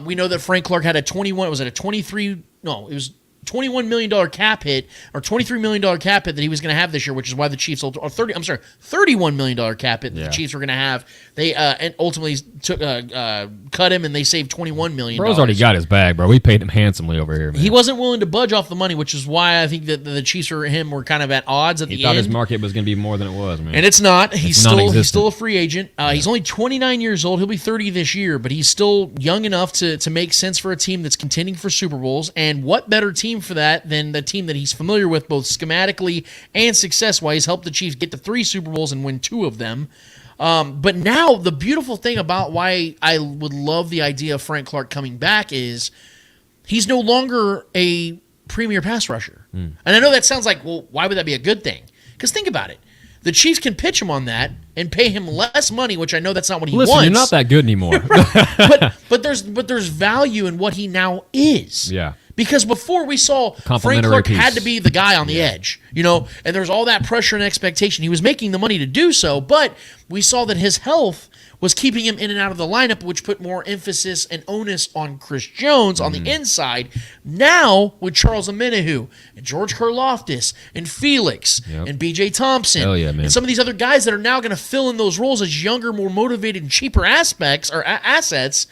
We know that Frank Clark had a 21. Was it a 23? No, it was $21 million cap hit or $23 million cap hit that he was going to have this year, which is why the Chiefs $31 million cap hit that the Chiefs were going to have. They and ultimately took cut him, and they saved $21 million. Bro's already got his bag, bro. We paid him handsomely over here, man. He wasn't willing to budge off the money, which is why I think that the Chiefs or him were kind of at odds at the end. He thought his market was going to be more than it was, man. And it's not. He's still a free agent. Yeah. He's only 29 years old. He'll be 30 this year, but he's still young enough to make sense for a team that's contending for Super Bowls. And what better team for that than the team that he's familiar with both schematically and success-wise? Helped the Chiefs get to 3 Super Bowls and win 2 of them. But now the beautiful thing about why I would love the idea of Frank Clark coming back is he's no longer a premier pass rusher. And I know that sounds like, well, why would that be a good thing? Because think about it. The Chiefs can pitch him on that and pay him less money, which I know that's not what he wants. You're not that good anymore. but there's value in what he now is. Yeah. Because before we saw Frank Clark had to be the guy on the edge, and there's all that pressure and expectation. He was making the money to do so, but we saw that his health was keeping him in and out of the lineup, which put more emphasis and onus on Chris Jones on the inside. Now, with Charles Omenihu and George Karlaftis and Felix and B.J. Thompson and some of these other guys that are now going to fill in those roles as younger, more motivated, and cheaper assets,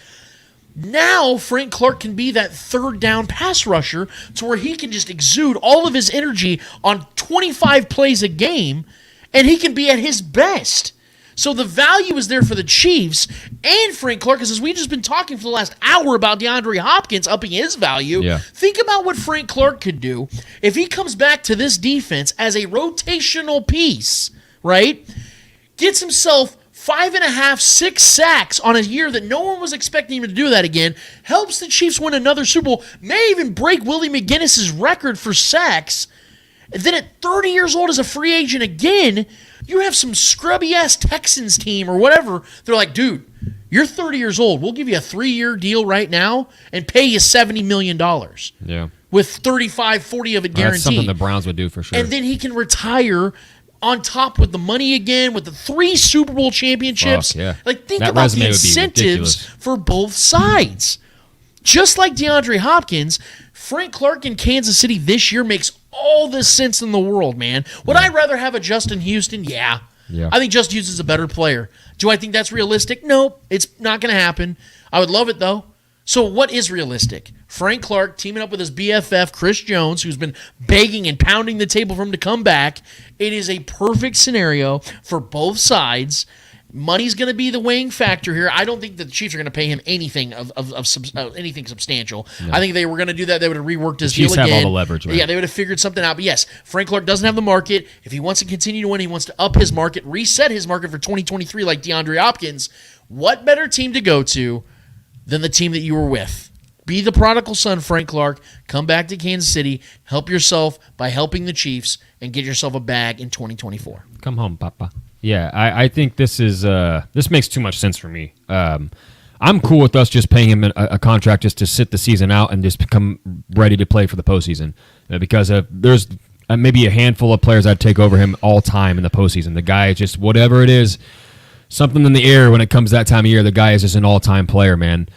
now Frank Clark can be that third down pass rusher to where he can just exude all of his energy on 25 plays a game, and he can be at his best. So the value is there for the Chiefs and Frank Clark, because as we've just been talking for the last hour about DeAndre Hopkins upping his value, think about what Frank Clark could do if he comes back to this defense as a rotational piece, right? Gets himself 5.5, 6 sacks on a year that no one was expecting him to do that again, helps the Chiefs win another Super Bowl, may even break Willie McGinnis' record for sacks, and then at 30 years old as a free agent again, you have some scrubby-ass Texans team or whatever. They're like, dude, you're 30 years old. We'll give you a 3-year deal right now and pay you $70 million. Yeah. With 35, 40 of it guaranteed. That's something the Browns would do for sure. And then he can retire on top with the money again, with the 3 Super Bowl championships. Think that about the incentives for both sides. Just like DeAndre Hopkins, Frank Clark in Kansas City this year makes all the sense in the world, man. Would I rather have a Justin Houston? Yeah. I think Justin Houston's a better player. Do I think that's realistic? No, it's not going to happen. I would love it, though. So what is realistic? Frank Clark teaming up with his BFF, Chris Jones, who's been begging and pounding the table for him to come back. It is a perfect scenario for both sides. Money's going to be the weighing factor here. I don't think that the Chiefs are going to pay him anything of anything substantial. No. I think they were going to do that. They would have reworked his deal again. Chiefs have all the leverage, man. Yeah, they would have figured something out. But yes, Frank Clark doesn't have the market. If he wants to continue to win, he wants to up his market, reset his market for 2023 like DeAndre Hopkins. What better team to go to than the team that you were with? Be the prodigal son, Frank Clark. Come back to Kansas City. Help yourself by helping the Chiefs and get yourself a bag in 2024. Come home, Papa. Yeah, I think this makes too much sense for me. I'm cool with us just paying him a contract just to sit the season out and just become ready to play for the postseason. Because there's maybe a handful of players I'd take over him all time in the postseason. The guy is just, whatever it is, something in the air when it comes that time of year, the guy is just an all-time player, man.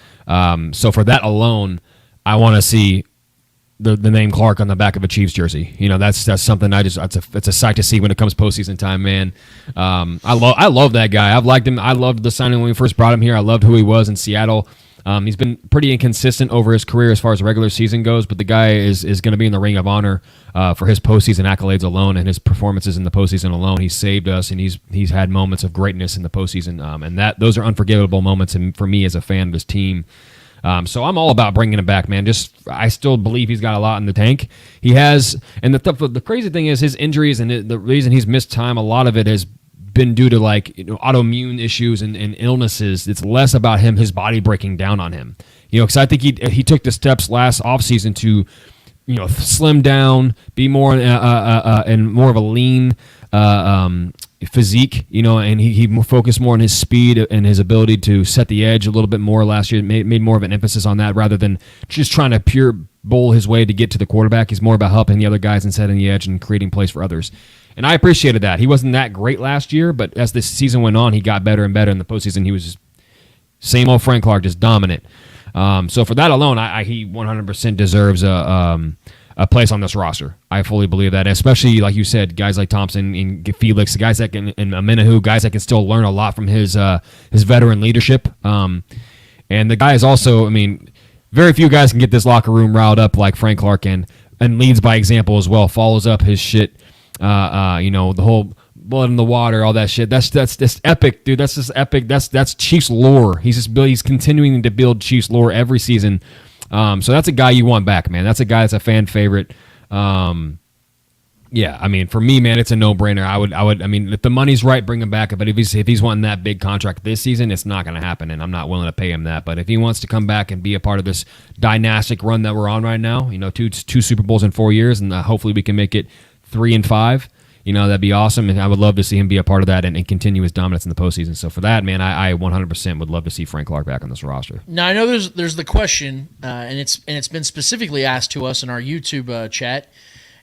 So for that alone, I want to see the name Clark on the back of a Chiefs jersey. That's something it's a sight to see when it comes postseason time, man. I love that guy. I've liked him. I loved the signing when we first brought him here. I loved who he was in Seattle. He's been pretty inconsistent over his career as far as the regular season goes, but the guy is going to be in the Ring of Honor for his postseason accolades alone and his performances in the postseason alone. He saved us, and he's had moments of greatness in the postseason, and those are unforgettable moments for me as a fan of his team. So I'm all about bringing him back, man. I still believe he's got a lot in the tank. He has, and the crazy thing is his injuries and the reason he's missed time. A lot of it has been due to autoimmune issues and illnesses. It's less about his body breaking down on him. Because I think he took the steps last offseason to slim down, be more and more of a lean physique, and he focused more on his speed and his ability to set the edge a little bit more last year. Made more of an emphasis on that rather than just trying to pure bowl his way to get to the quarterback. He's more about helping the other guys and setting the edge and creating plays for others. And I appreciated that. He wasn't that great last year, but as the season went on, he got better and better. In the postseason, he was just same old Frank Clark, just dominant. So for that alone, he 100% deserves a a place on this roster. I fully believe that, especially like you said, guys like Thompson and Felix, guys that can, and Amenahu, guys that can still learn a lot from his veteran leadership. And the guy is also, I mean, very few guys can get this locker room riled up like Frank Clark and leads by example as well. Follows up his shit, the whole blood in the water, all that shit. That's epic, dude. That's just epic. That's Chiefs lore. He's continuing to build Chiefs lore every season. So that's a guy you want back, man. That's a guy that's a fan favorite. Yeah, I mean, for me, man, it's a no-brainer. I mean, if the money's right, bring him back. But if he's wanting that big contract this season, it's not going to happen, and I'm not willing to pay him that. But if he wants to come back and be a part of this dynastic run that we're on right now, two Super Bowls in 4 years, and hopefully we can make it 3 and 5. That'd be awesome, and I would love to see him be a part of that and continue his dominance in the postseason. So for that, man, I 100% would love to see Frank Clark back on this roster. Now I know there's the question, and it's been specifically asked to us in our YouTube chat,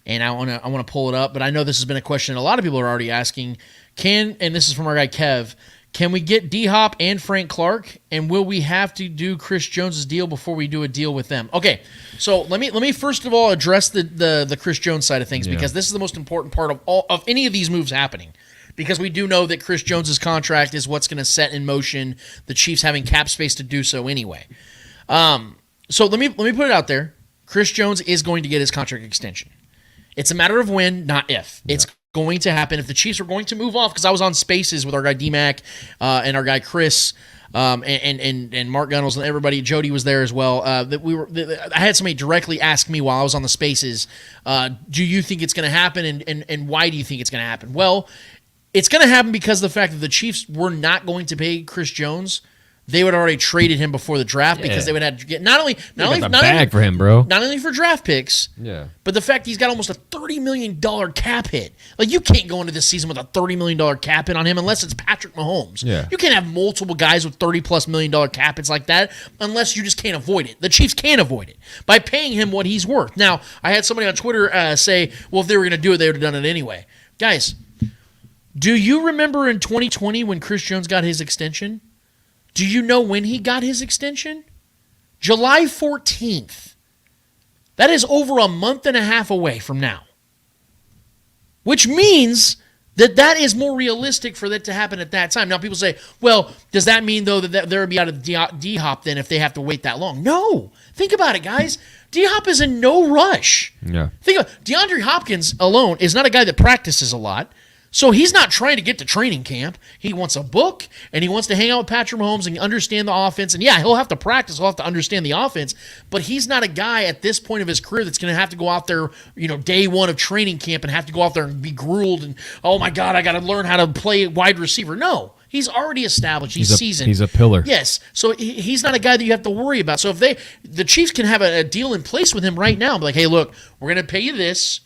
and I want to pull it up. But I know this has been a question a lot of people are already asking. And this is from our guy Kev. Can we get D-Hop and Frank Clark, and will we have to do Chris Jones' deal before we do a deal with them? Okay, so let me first of all address the Chris Jones side of things, because this is the most important part of any of these moves happening, because we do know that Chris Jones' contract is what's going to set in motion the Chiefs having cap space to do so anyway. So let me put it out there. Chris Jones is going to get his contract extension. It's a matter of when, not if. It's going to happen. If the Chiefs are going to move off, because I was on Spaces with our guy D-Mac and our guy Chris and Mark Gunnels and everybody. Jody was there as well. I had somebody directly ask me while I was on the Spaces, do you think it's going to happen, and why do you think it's going to happen? Well, it's going to happen because of the fact that the Chiefs were not going to pay Chris Jones. They would have already traded him before the draft because they would have to get not only for him, bro. Not only for draft picks, but the fact he's got almost a $30 million cap hit. Like, you can't go into this season with a $30 million cap hit on him unless it's Patrick Mahomes. Yeah. You can't have multiple guys with $30+ million cap hits like that unless you just can't avoid it. The Chiefs can't avoid it by paying him what he's worth. Now, I had somebody on Twitter say, well, if they were going to do it, they would have done it anyway. Guys, do you remember in 2020 when Chris Jones got his extension? Do you know when he got his extension? July 14th. That is over a month and a half away from now. Which means that is more realistic for that to happen at that time. Now, people say, well, does that mean, though, that they'll be out of D-Hop then if they have to wait that long? No. Think about it, guys. D-Hop is in no rush. Yeah. Think about it. DeAndre Hopkins alone is not a guy that practices a lot. So he's not trying to get to training camp. He wants a book, and he wants to hang out with Patrick Mahomes and understand the offense. And, yeah, he'll have to practice. He'll have to understand the offense. But he's not a guy at this point of his career that's going to have to go out there, day one of training camp and have to go out there and be grueled and, oh, my God, I got to learn how to play wide receiver. No. He's already established. He's seasoned. He's a pillar. Yes. So he's not a guy that you have to worry about. So if the Chiefs can have a deal in place with him right now, be like, hey, look, we're going to pay you this.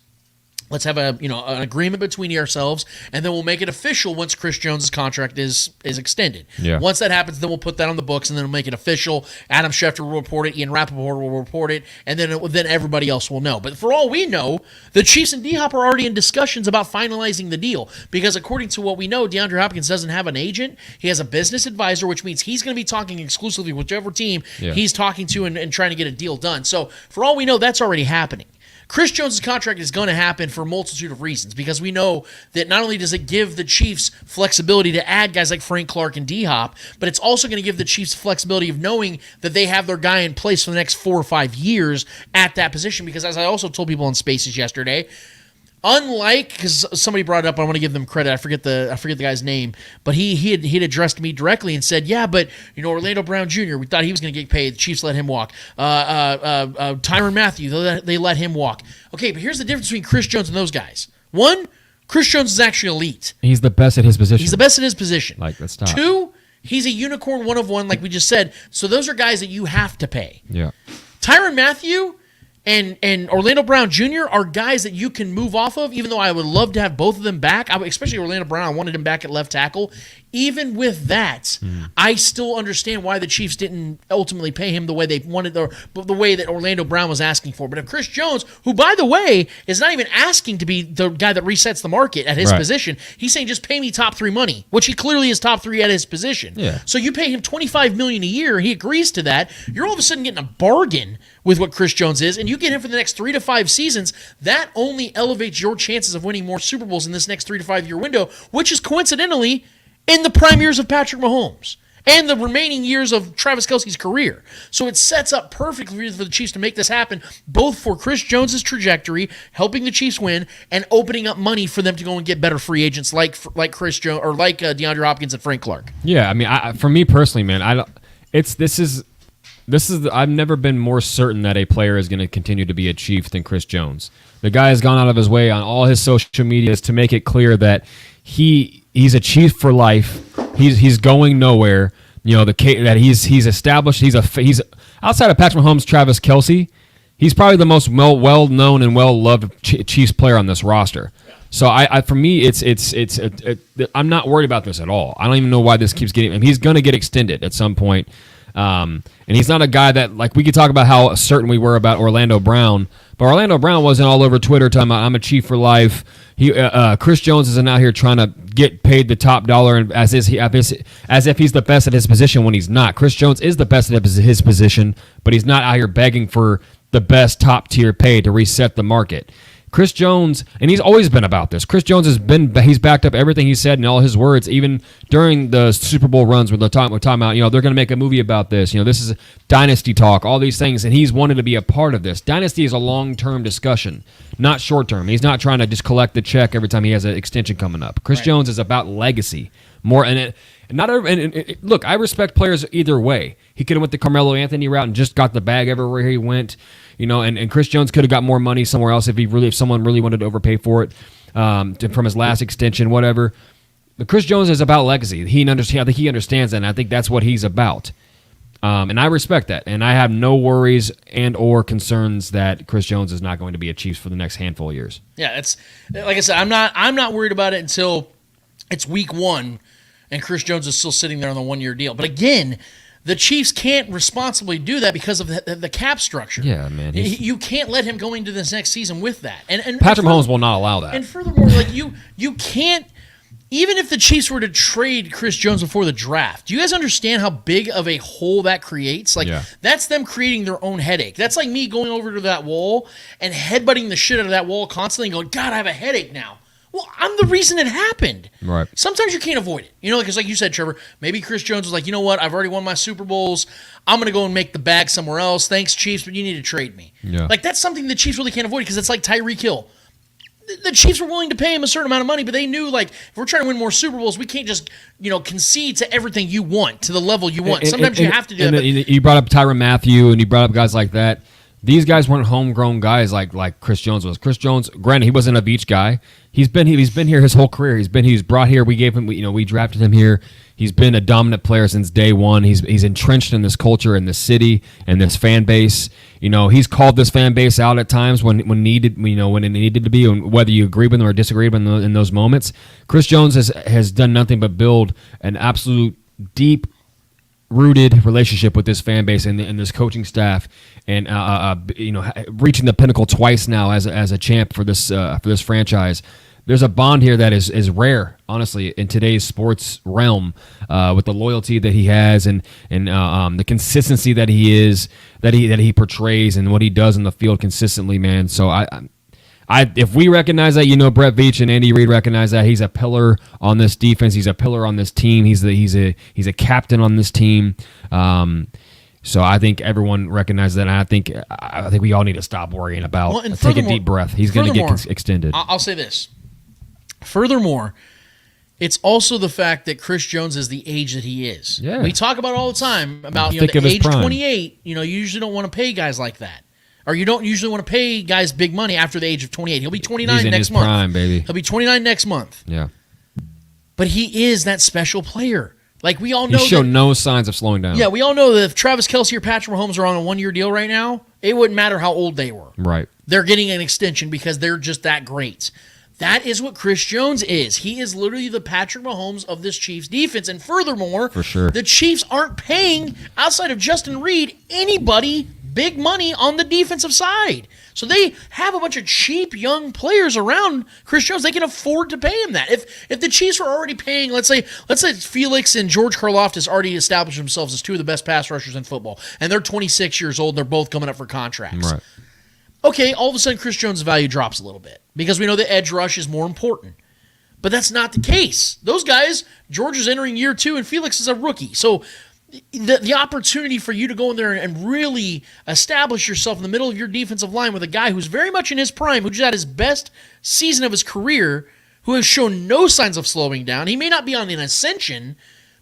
Let's have an agreement between ourselves, and then we'll make it official once Chris Jones' contract is extended. Yeah. Once that happens, then we'll put that on the books, and then we'll make it official. Adam Schefter will report it, Ian Rappaport will report it, and then everybody else will know. But for all we know, the Chiefs and D-Hop are already in discussions about finalizing the deal, because according to what we know, DeAndre Hopkins doesn't have an agent. He has a business advisor, which means he's going to be talking exclusively with whichever team he's talking to and trying to get a deal done. So for all we know, that's already happening. Chris Jones' contract is going to happen for a multitude of reasons, because we know that not only does it give the Chiefs flexibility to add guys like Frank Clark and D-Hop, but it's also going to give the Chiefs flexibility of knowing that they have their guy in place for the next 4 or 5 years at that position. Because as I also told people on Spaces yesterday, unlike, because somebody brought it up, I want to give them credit. I forget the guy's name, but he'd addressed me directly and said, yeah, but Orlando Brown Jr., we thought he was going to get paid. The Chiefs let him walk. Tyrann Mathieu, they let him walk. Okay, but here's the difference between Chris Jones and those guys. One, Chris Jones is actually elite. He's the best at his position. He's the best at his position. That's top. Two, he's a unicorn one of one, like we just said. So those are guys that you have to pay. Yeah. Tyrann Mathieu and Orlando Brown Jr. are guys that you can move off of, even though I would love to have both of them back. Especially Orlando Brown, I wanted him back at left tackle. Even with that, I still understand why the Chiefs didn't ultimately pay him the way they wanted, the way that Orlando Brown was asking for. But if Chris Jones, who, by the way, is not even asking to be the guy that resets the market at his position, he's saying just pay me top 3 money, which he clearly is top 3 at his position. Yeah. So you pay him $25 million a year, he agrees to that. You're all of a sudden getting a bargain with what Chris Jones is, and you get him for the next 3 to 5 seasons, that only elevates your chances of winning more Super Bowls in this next 3 to 5 year window, which is coincidentally in the prime years of Patrick Mahomes and the remaining years of Travis Kelce's career. So it sets up perfectly for the Chiefs to make this happen, both for Chris Jones's trajectory, helping the Chiefs win, and opening up money for them to go and get better free agents like Chris Jones or like DeAndre Hopkins and Frank Clark. Yeah, I mean, for me personally, man, I've never been more certain that a player is going to continue to be a Chief than Chris Jones. The guy has gone out of his way on all his social media to make it clear that he's a Chief for life. He's going nowhere. You know, that he's established. He's outside of Patrick Mahomes, Travis Kelce. He's probably the most well known and well loved Chiefs player on this roster. So for me, I'm not worried about this at all. I don't even know why this keeps getting. And he's going to get extended at some point. And he's not a guy that, like, we could talk about how certain we were about Orlando Brown, but Orlando Brown wasn't all over Twitter talking about I'm a Chief for life. Chris Jones isn't out here trying to get paid the top dollar and as if he's the best at his position when he's not. Chris Jones is the best at his position, but he's not out here begging for the best top tier pay to reset the market. Chris Jones, and he's always been about this. Chris Jones he's backed up everything he said in all his words, even during the Super Bowl runs where we're talking about, they're going to make a movie about this. This is dynasty talk, all these things, and he's wanted to be a part of this. Dynasty is a long-term discusussion, not short-term. He's not trying to just collect the check every time he has an extension coming up. Chris Jones is about legacy more, look, I respect players either way. He could have went the Carmelo Anthony route and just got the bag everywhere he went. And Chris Jones could have got more money somewhere else if someone really wanted to overpay for it from his last extension, whatever. But Chris Jones is about legacy. I think he understands that, and I think that's what he's about. And I respect that, and I have no worries and or concerns that Chris Jones is not going to be a Chiefs for the next handful of years. Yeah, it's like I said, I'm not worried about it until it's week 1, and Chris Jones is still sitting there on the 1-year deal. But again, the Chiefs can't responsibly do that because of the cap structure. Yeah, man. You can't let him go into this next season with that. And Patrick Mahomes will not allow that. And furthermore, you can't, even if the Chiefs were to trade Chris Jones before the draft, do you guys understand how big of a hole that creates? That's them creating their own headache. That's like me going over to that wall and headbutting the shit out of that wall constantly and going, God, I have a headache now. Well, I'm the reason it happened. Right. Sometimes you can't avoid it. Because like you said, Trevor, maybe Chris Jones was like, you know what? I've already won my Super Bowls. I'm going to go and make the bag somewhere else. Thanks, Chiefs, but you need to trade me. Yeah. That's something the Chiefs really can't avoid because it's like Tyreek Hill. The Chiefs were willing to pay him a certain amount of money, but they knew, if we're trying to win more Super Bowls, we can't just, concede to everything you want, to the level you want. Sometimes you have to do that. You brought up Tyrann Mathieu, and you brought up guys like that. These guys weren't homegrown guys like Chris Jones was. Chris Jones, granted, he wasn't a beach guy. He's been here his whole career. He's brought here. We gave him, we drafted him here. He's been a dominant player since day one. He's entrenched in this culture, in this city, and this fan base. He's called this fan base out at times when needed. When it needed to be, and whether you agree with him or disagree with him in those moments. Chris Jones has done nothing but build an absolute deep rooted relationship with this fan base and this coaching staff, and reaching the pinnacle twice now as a champ for this franchise. There's a bond here that is rare, honestly, in today's sports realm, with the loyalty that he has and the consistency that he portrays and what he does in the field consistently, man. So if we recognize that, Brett Veach and Andy Reid recognize that he's a pillar on this defense. He's a pillar on this team. He's a captain on this team. So I think everyone recognizes that, and I think we all need to stop worrying about. Take a deep breath. He's going to get extended. I'll say this. Furthermore, it's also the fact that Chris Jones is the age that he is. Yeah. We talk about it all the time about the age 28. You usually don't want to pay guys like that. Or you don't usually want to pay guys big money after the age of 28. He'll be 29 next month. Prime, baby. He'll be 29 next month. Yeah. But he is that special player. We all know he showed no signs of slowing down. Yeah, we all know that if Travis Kelce or Patrick Mahomes are on a 1-year deal right now, it wouldn't matter how old they were. Right. They're getting an extension because they're just that great. That is what Chris Jones is. He is literally the Patrick Mahomes of this Chiefs defense. And furthermore, for sure, the Chiefs aren't paying, outside of Justin Reed, anybody big money on the defensive side. So they have a bunch of cheap young players around Chris Jones. They can afford to pay him that. If the Chiefs were already paying, let's say Felix and George Karlaftis already established themselves as two of the best pass rushers in football, and they're 26 years old and they're both coming up for contracts. Right. Okay, all of a sudden Chris Jones' value drops a little bit because we know the edge rush is more important. But that's not the case. Those guys, George is entering year 2 and Felix is a rookie. So the opportunity for you to go in there and really establish yourself in the middle of your defensive line with a guy who's very much in his prime, who just had his best season of his career, who has shown no signs of slowing down. He may not be on an ascension,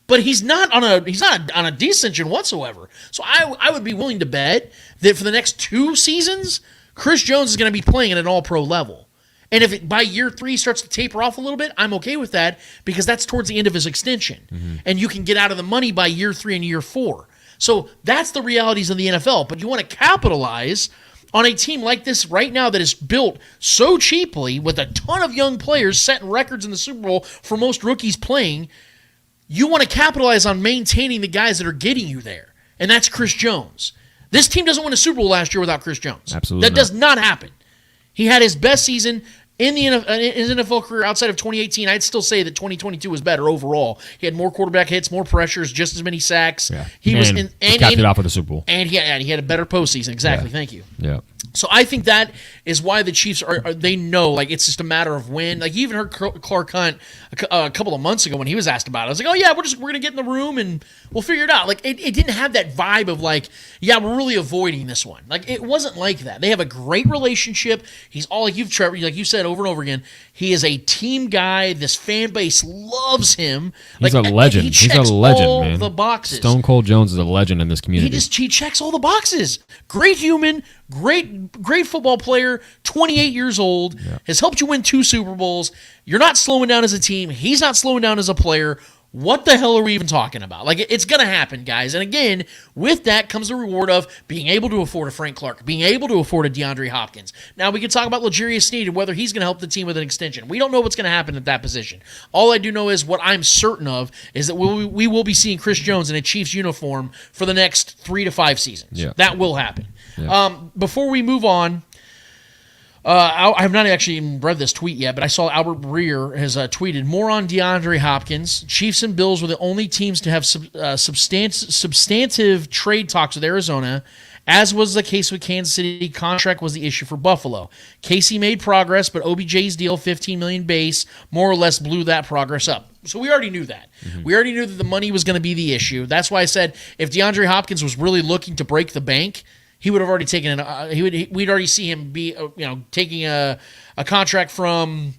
but he's not on a descension whatsoever. So I would be willing to bet that for the next 2 seasons, Chris Jones is going to be playing at an all-pro level. And if it, by year 3 starts to taper off a little bit, I'm okay with that because that's towards the end of his extension. Mm-hmm. And you can get out of the money by year 3 and year 4. So that's the realities of the NFL. But you want to capitalize on a team like this right now that is built so cheaply with a ton of young players setting records in the Super Bowl for most rookies playing. You want to capitalize on maintaining the guys that are getting you there. And that's Chris Jones. This team doesn't win a Super Bowl last year without Chris Jones. Absolutely That does not happen. He had his best season in his NFL career outside of 2018. I'd still say that 2022 was better overall. He had more quarterback hits, more pressures, just as many sacks. Yeah. He was capped it off with the Super Bowl. And he had a better postseason. Exactly. Yeah. Thank you. Yeah. So I think that is why the Chiefs they know, like, it's just a matter of when. Like, you even heard Clark Hunt a couple of months ago when he was asked about it. I was like, oh, yeah, we're going to get in the room and we'll figure it out. Like, it didn't have that vibe of, like, yeah, we're really avoiding this one. Like, it wasn't like that. They have a great relationship. He's all, like you said over and over again, he is a team guy. This fan base loves him. He's like, a legend. He's a legend, all man. The boxes. Stone Cold Jones is a legend in this community. He checks all the boxes. Great human, great football player, 28 years old, has helped you win 2 Super Bowls. You're not slowing down as a team. He's not slowing down as a player. What the hell are we even talking about? Like, it's going to happen, guys. And again, with that comes the reward of being able to afford a Frank Clark, being able to afford a DeAndre Hopkins. Now, we can talk about L'Jarius Sneed and whether he's going to help the team with an extension. We don't know what's going to happen at that position. All I do know is what I'm certain of is that we will be seeing Chris Jones in a Chiefs uniform for the next 3 to 5 seasons. Yeah. That will happen. Yeah. Before we move on, I have not actually even read this tweet yet, but I saw Albert Breer has tweeted, more on DeAndre Hopkins. Chiefs and Bills were the only teams to have substantive trade talks with Arizona, as was the case with Kansas City. Contract was the issue for Buffalo. Casey made progress, but OBJ's deal, $15 million base, more or less blew that progress up. So we already knew that. Mm-hmm. We already knew that the money was going to be the issue. That's why I said if DeAndre Hopkins was really looking to break the bank, he would have already taken we'd already see him be taking a contract from,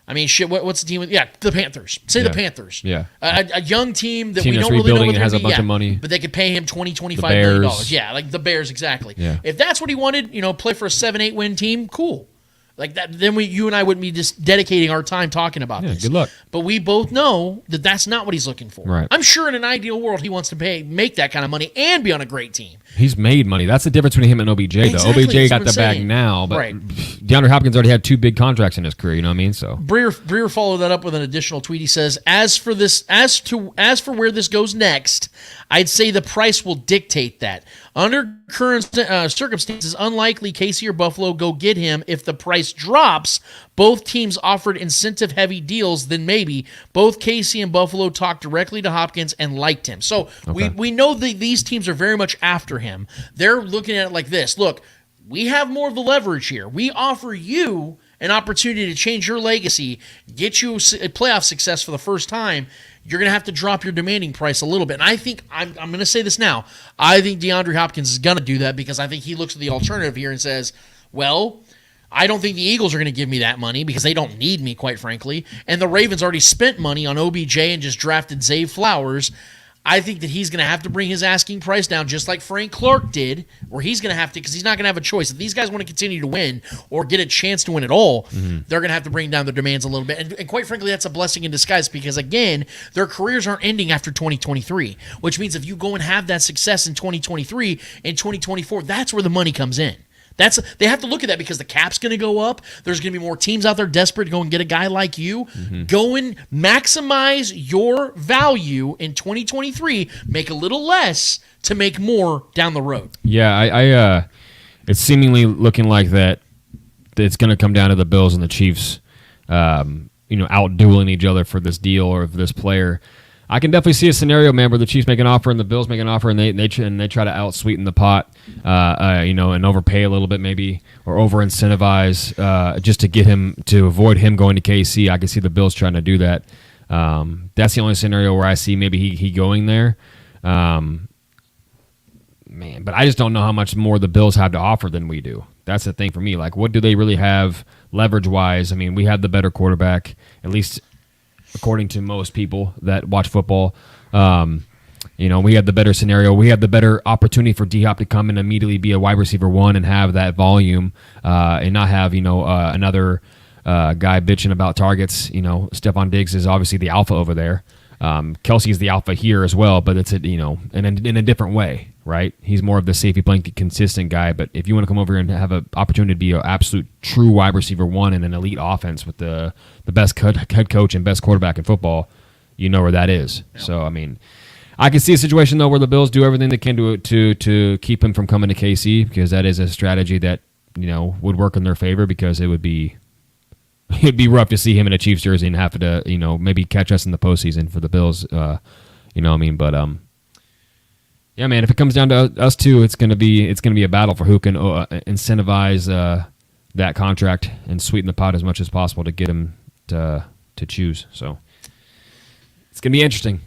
I mean, shit. What's the team with? Yeah, the Panthers. Say the Panthers. Yeah, a young team that we don't really know what has a bunch of money, but they could pay him $25 million. Yeah, like the Bears exactly. Yeah. If that's what he wanted, play for a 7-8 win team, cool. Like that, then you and I wouldn't be just dedicating our time talking about this. Good luck. But we both know that that's not what he's looking for. Right. I'm sure in an ideal world he wants to make that kind of money and be on a great team. He's made money. That's the difference between him and OBJ, though. Exactly, OBJ got the bag now, but DeAndre Hopkins already had 2 big contracts in his career. You know what I mean? So Breer followed that up with an additional tweet. He says, as for where this goes next, I'd say the price will dictate that. Under current circumstances, unlikely Casey or Buffalo go get him. If the price drops, both teams offered incentive-heavy deals, then maybe. Both Casey and Buffalo talked directly to Hopkins and liked him. So we know that these teams are very much after him. They're looking at it like this. Look, we have more of the leverage here. We offer you an opportunity to change your legacy, get you a playoff success for the first time. You're going to have to drop your demanding price a little bit. And I think, I'm going to say this now, I think DeAndre Hopkins is going to do that because I think he looks at the alternative here and says, well, I don't think the Eagles are going to give me that money because they don't need me, quite frankly. And the Ravens already spent money on OBJ and just drafted Zay Flowers. I think that he's going to have to bring his asking price down just like Frank Clark did, where he's going to have to, because he's not going to have a choice. If these guys want to continue to win or get a chance to win at all, they're going to have to bring down their demands a little bit. And quite frankly, that's a blessing in disguise because, again, their careers aren't ending after 2023, which means if you go and have that success in 2023, in 2024, that's where the money comes in. They have to look at that because the cap's going to go up. There's going to be more teams out there desperate to go and get a guy like you. Go and maximize your value in 2023. Make a little less to make more down the road. Yeah, it's seemingly looking like that it's going to come down to the Bills and the Chiefs, out-dueling each other for this deal or for this player. I can definitely see a scenario, man, where the Chiefs make an offer and the Bills make an offer and they try to out-sweeten the pot, and overpay a little bit maybe or over-incentivize just to get him to avoid him going to KC. I can see the Bills trying to do that. That's the only scenario where I see maybe he going there. Man, but I just don't know how much more the Bills have to offer than we do. That's the thing for me. Like, what do they really have leverage-wise? I mean, we have the better quarterback, at least according to most people that watch football. We have the better scenario. We have the better opportunity for D-Hop to come and immediately be a wide receiver one and have that volume and not have, another guy bitching about targets. Stephon Diggs is obviously the alpha over there. Kelsey is the alpha here as well, but it's in a different way, right? He's more of the safety blanket consistent guy. But if you want to come over here and have an opportunity to be an absolute true wide receiver one in an elite offense with the best head coach and best quarterback in football, you know where that is. Yeah. So I mean, I can see a situation though where the Bills do everything they can to keep him from coming to KC, because that is a strategy that would work in their favor, because it'd be rough to see him in a Chiefs jersey and have to, maybe catch us in the postseason for the Bills. But yeah, man, if it comes down to us two, it's gonna be a battle for who can incentivize that contract and sweeten the pot as much as possible to get him to choose. So it's gonna be interesting.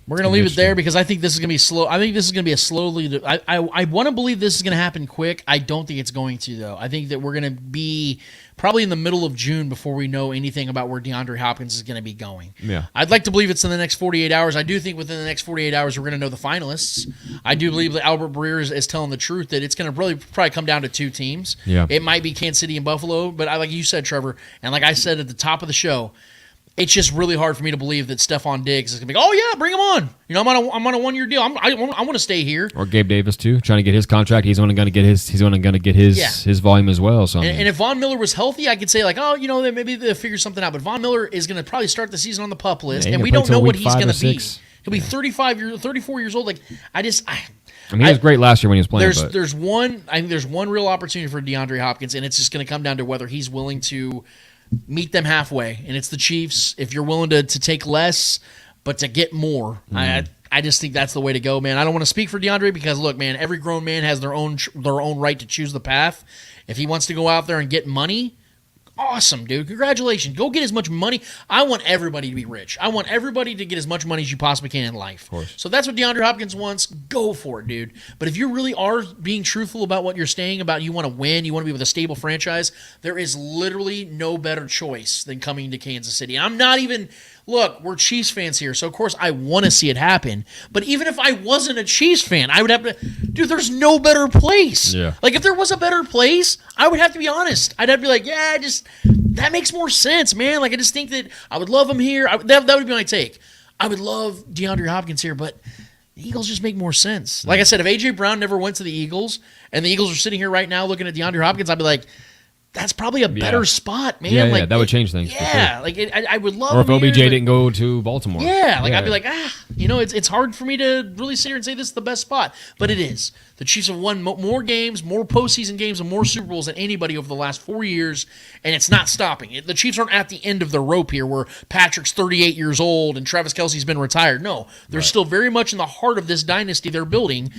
We're going to leave it there because I think this is going to be slow. I think this is going to be a slowly. I want to believe this is going to happen quick. I don't think it's going to, though. I think that we're going to be probably in the middle of June before we know anything about where DeAndre Hopkins is going to be going. Yeah. I'd like to believe it's in the next 48 hours. I do think within the next 48 hours we're going to know the finalists. I do believe that Albert Breer is telling the truth, that it's going to probably come down to two teams. Yeah. It might be Kansas City and Buffalo, but like you said, Trevor, and like I said at the top of the show, it's just really hard for me to believe that Stephon Diggs is going to be, oh, yeah, bring him on. I'm on a one-year deal. I want to stay here. Or Gabe Davis, too, trying to get his contract. He's only going to get his volume as well. So and if Von Miller was healthy, I could say, like, oh, maybe they'll figure something out. But Von Miller is going to probably start the season on the PUP list, and we don't know what he's going to be. He'll be 34 years old. Like, I mean, he was great last year when he was playing. There's one real opportunity for DeAndre Hopkins, and it's just going to come down to whether he's willing to meet them halfway, and it's the Chiefs. If you're willing to take less, but to get more, I just think that's the way to go, man. I don't want to speak for DeAndre because, look, man, every grown man has their own right to choose the path. If he wants to go out there and get money, awesome, dude. Congratulations. Go get as much money. I want everybody to be rich. I want everybody to get as much money as you possibly can in life. Of course. So that's what DeAndre Hopkins wants. Go for it, dude. But if you really are being truthful about what you're saying, about you want to win, you want to be with a stable franchise, there is literally no better choice than coming to Kansas City. And I'm not even... Look, we're Chiefs fans here, so of course I want to see it happen. But even if I wasn't a Chiefs fan, I would have to... Dude, there's no better place. Yeah. Like, if there was a better place, I would have to be honest. I'd have to be like, yeah, that makes more sense, man. Like, I just think that I would love him here. That would be my take. I would love DeAndre Hopkins here, but the Eagles just make more sense. Like I said, if A.J. Brown never went to the Eagles, and the Eagles are sitting here right now looking at DeAndre Hopkins, I'd be like... That's probably a better spot, man. Yeah, like, that would change things. Yeah, for sure. I would love. Or if him OBJ here, didn't go to Baltimore. Yeah, I'd be like, it's hard for me to really sit here and say this is the best spot, but it is. The Chiefs have won more games, more postseason games, and more Super Bowls than anybody over the last 4 years, and it's not stopping. The Chiefs aren't at the end of the rope here, where Patrick's 38 years old and Travis Kelce's been retired. No, they're still very much in the heart of this dynasty they're building.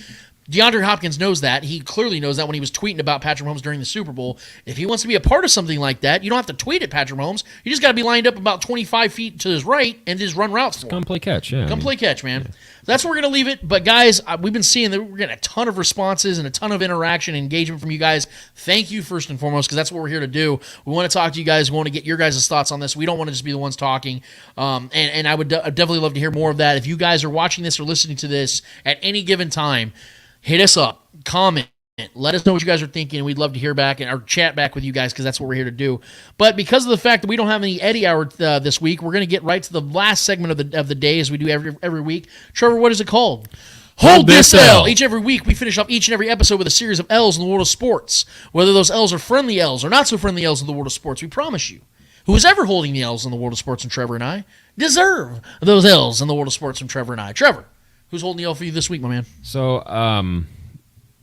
DeAndre Hopkins knows that. He clearly knows that when he was tweeting about Patrick Mahomes during the Super Bowl. If he wants to be a part of something like that, you don't have to tweet at Patrick Mahomes. You just got to be lined up about 25 feet to his right and just run routes for him. Come play catch, yeah. Play catch, man. Yeah. That's where we're going to leave it. But, guys, we've been seeing that we're getting a ton of responses and a ton of interaction and engagement from you guys. Thank you, first and foremost, because that's what we're here to do. We want to talk to you guys. We want to get your guys' thoughts on this. We don't want to just be the ones talking. And I would definitely love to hear more of that. If you guys are watching this or listening to this at any given time, hit us up, comment, let us know what you guys are thinking, and we'd love to hear back or chat back with you guys, because that's what we're here to do. But because of the fact that we don't have any Eddie Hour this week, we're going to get right to the last segment of the day, as we do every week. Trevor, what is it called? Hold this L. Each and every week, we finish off each and every episode with a series of L's in the world of sports. Whether those L's are friendly L's or not so friendly L's in the world of sports, we promise you, who is ever holding the L's in the world of sports from Trevor and I, deserve those L's in the world of sports from Trevor and I. Trevor, who's holding the L for you this week, my man? So,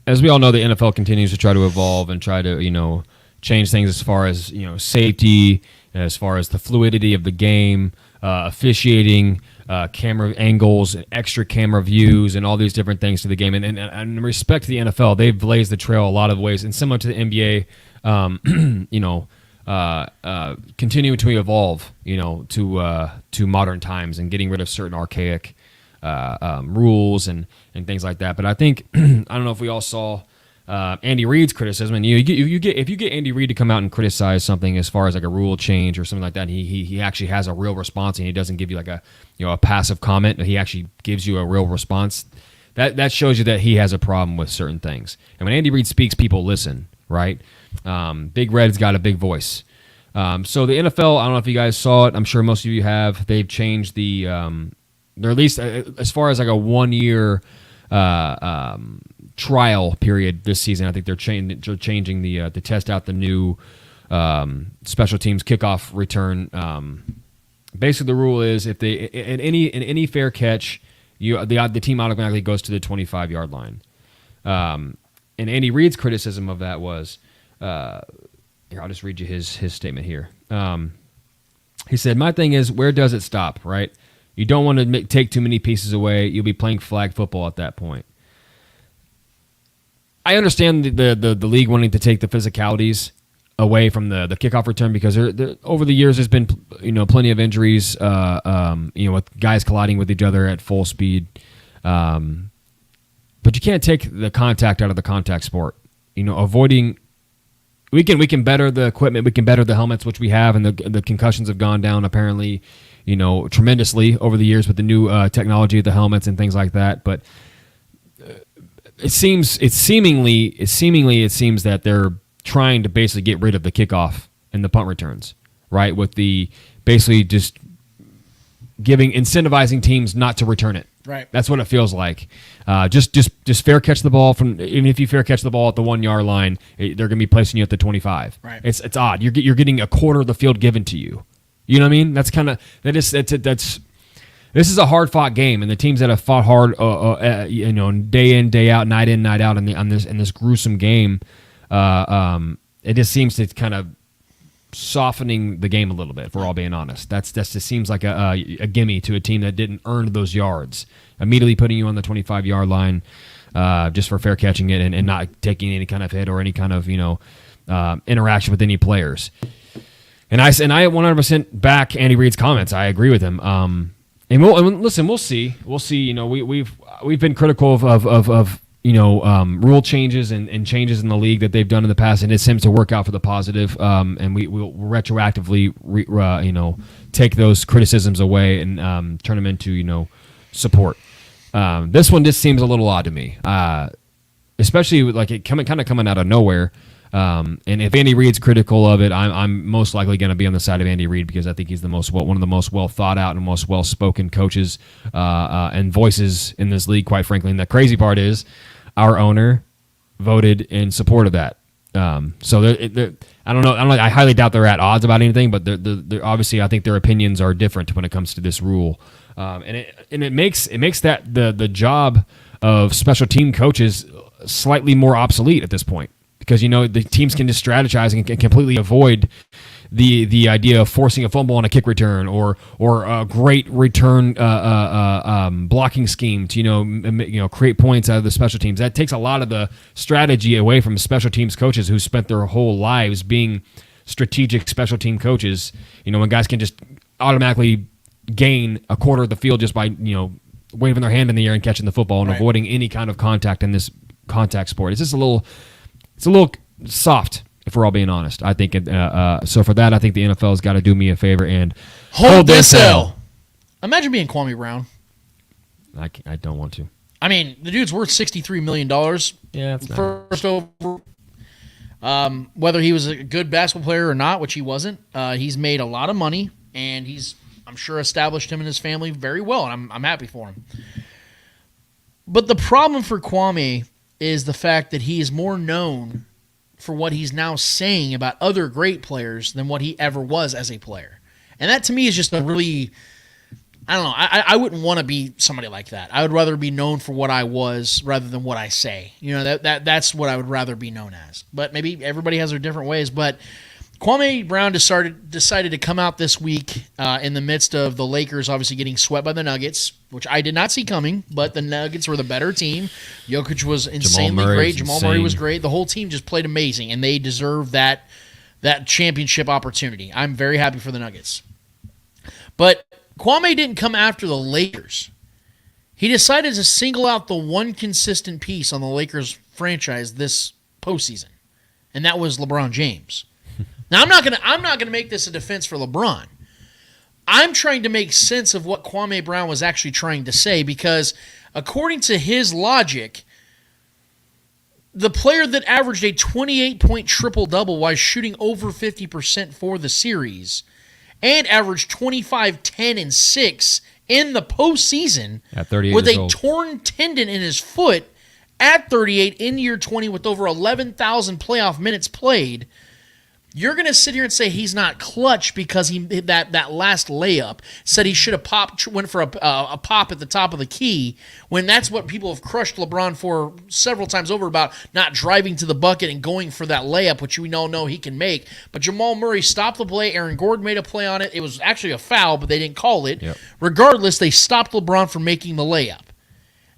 as we all know, the NFL continues to try to evolve and try to, change things as far as, safety, as far as the fluidity of the game, officiating, camera angles, extra camera views, and all these different things to the game. And in respect to the NFL, they've blazed the trail a lot of ways. And similar to the NBA, continuing to evolve, to modern times and getting rid of certain archaic rules and things like that. But I think I don't know if we all saw Andy Reid's criticism, and if you get Andy Reid to come out and criticize something as far as like a rule change or something like that, he actually has a real response, and he doesn't give you like a passive comment. He actually gives you a real response. That shows you that he has a problem with certain things. And when Andy Reid speaks, people listen, right? Big Red's got a big voice. So the NFL, I don't know if you guys saw it. I'm sure most of you have. They've changed they're at least as far as like a 1 year trial period this season. I think they're changing the to test out the new special teams kickoff return. Basically, the rule is if they in any fair catch, the team automatically goes to the 25-yard line. And Andy Reid's criticism of that was, here, I'll just read you his statement here. He said, "My thing is, where does it stop? Right? You don't want to take too many pieces away. You'll be playing flag football at that point." I understand the league wanting to take the physicalities away from the kickoff return because over the years there's been plenty of injuries, with guys colliding with each other at full speed. But you can't take the contact out of the contact sport. Avoiding. We can better the equipment, we can better the helmets, which we have, and the concussions have gone down apparently, tremendously over the years with the new technology of the helmets and things like that. But it seems that they're trying to basically get rid of the kickoff and the punt returns, right? With the basically just incentivizing teams not to return it. Right. That's what it feels like. Just fair catch the ball even if you fair catch the ball at the 1 yard line, they're going to be placing you at the 25. Right. It's odd. You're getting a quarter of the field given to you. You know what I mean? This is a hard fought game, and the teams that have fought hard, day in, day out, night in, night out, in this gruesome game, it just seems to kind of softening the game a little bit. If we're all being honest, that just seems like a gimme to a team that didn't earn those yards. Immediately putting you on the 25-yard line, just for fair catching it and not taking any kind of hit or any kind of interaction with any players. And I 100% back Andy Reid's comments. I agree with him. And we'll see. We've been critical of rule changes and changes in the league that they've done in the past, and it seems to work out for the positive. And we'll retroactively take those criticisms away and turn them into support. This one just seems a little odd to me, especially with, like, it coming out of nowhere. And if Andy Reid's critical of it, I'm most likely going to be on the side of Andy Reid because I think he's one of the most well thought out and most well spoken coaches and voices in this league, quite frankly. And the crazy part is, our owner voted in support of that. So I don't know. I highly doubt they're at odds about anything, but they're obviously I think their opinions are different when it comes to this rule. And it makes that the job of special team coaches slightly more obsolete at this point. Because the teams can just strategize and can completely avoid the idea of forcing a fumble on a kick return or a great return blocking scheme to create points out of the special teams. That takes a lot of the strategy away from special teams coaches who spent their whole lives being strategic special team coaches. When guys can just automatically gain a quarter of the field just by waving their hand in the air and catching the football and avoiding any kind of contact in this contact sport. It's just a little soft, if we're all being honest. I think so. For that, I think the NFL's got to do me a favor and hold this L. Imagine being Kwame Brown. I don't want to. I mean, the dude's worth $63 million. Yeah, it's first over. Whether he was a good basketball player or not, which he wasn't, he's made a lot of money, and I'm sure, established him and his family very well, and I'm happy for him. But the problem for Kwame is the fact that he is more known for what he's now saying about other great players than what he ever was as a player. And that to me is just a really, I don't know, I wouldn't want to be somebody like that. I would rather be known for what I was rather than what I say. You know, that's what I would rather be known as. But maybe everybody has their different ways. But Kwame Brown decided to come out this week in the midst of the Lakers obviously getting swept by the Nuggets, which I did not see coming, but the Nuggets were the better team. Jokic was insanely great. Jamal Murray was great. The whole team just played amazing, and they deserve that championship opportunity. I'm very happy for the Nuggets. But Kwame didn't come after the Lakers. He decided to single out the one consistent piece on the Lakers franchise this postseason, and that was LeBron James. Now, I'm not gonna make this a defense for LeBron. I'm trying to make sense of what Kwame Brown was actually trying to say, because according to his logic, the player that averaged a 28-point triple-double while shooting over 50% for the series and averaged 25, 10, and 6 in the postseason at 38 with years a old. torn tendon in his foot at 38 in year 20 with over 11,000 playoff minutes played, you're going to sit here and say he's not clutch because that last layup said he should have went for a pop at the top of the key, when that's what people have crushed LeBron for several times over about not driving to the bucket and going for that layup, which we all know he can make. But Jamal Murray stopped the play. Aaron Gordon made a play on it. It was actually a foul, but they didn't call it. Yep. Regardless, they stopped LeBron from making the layup.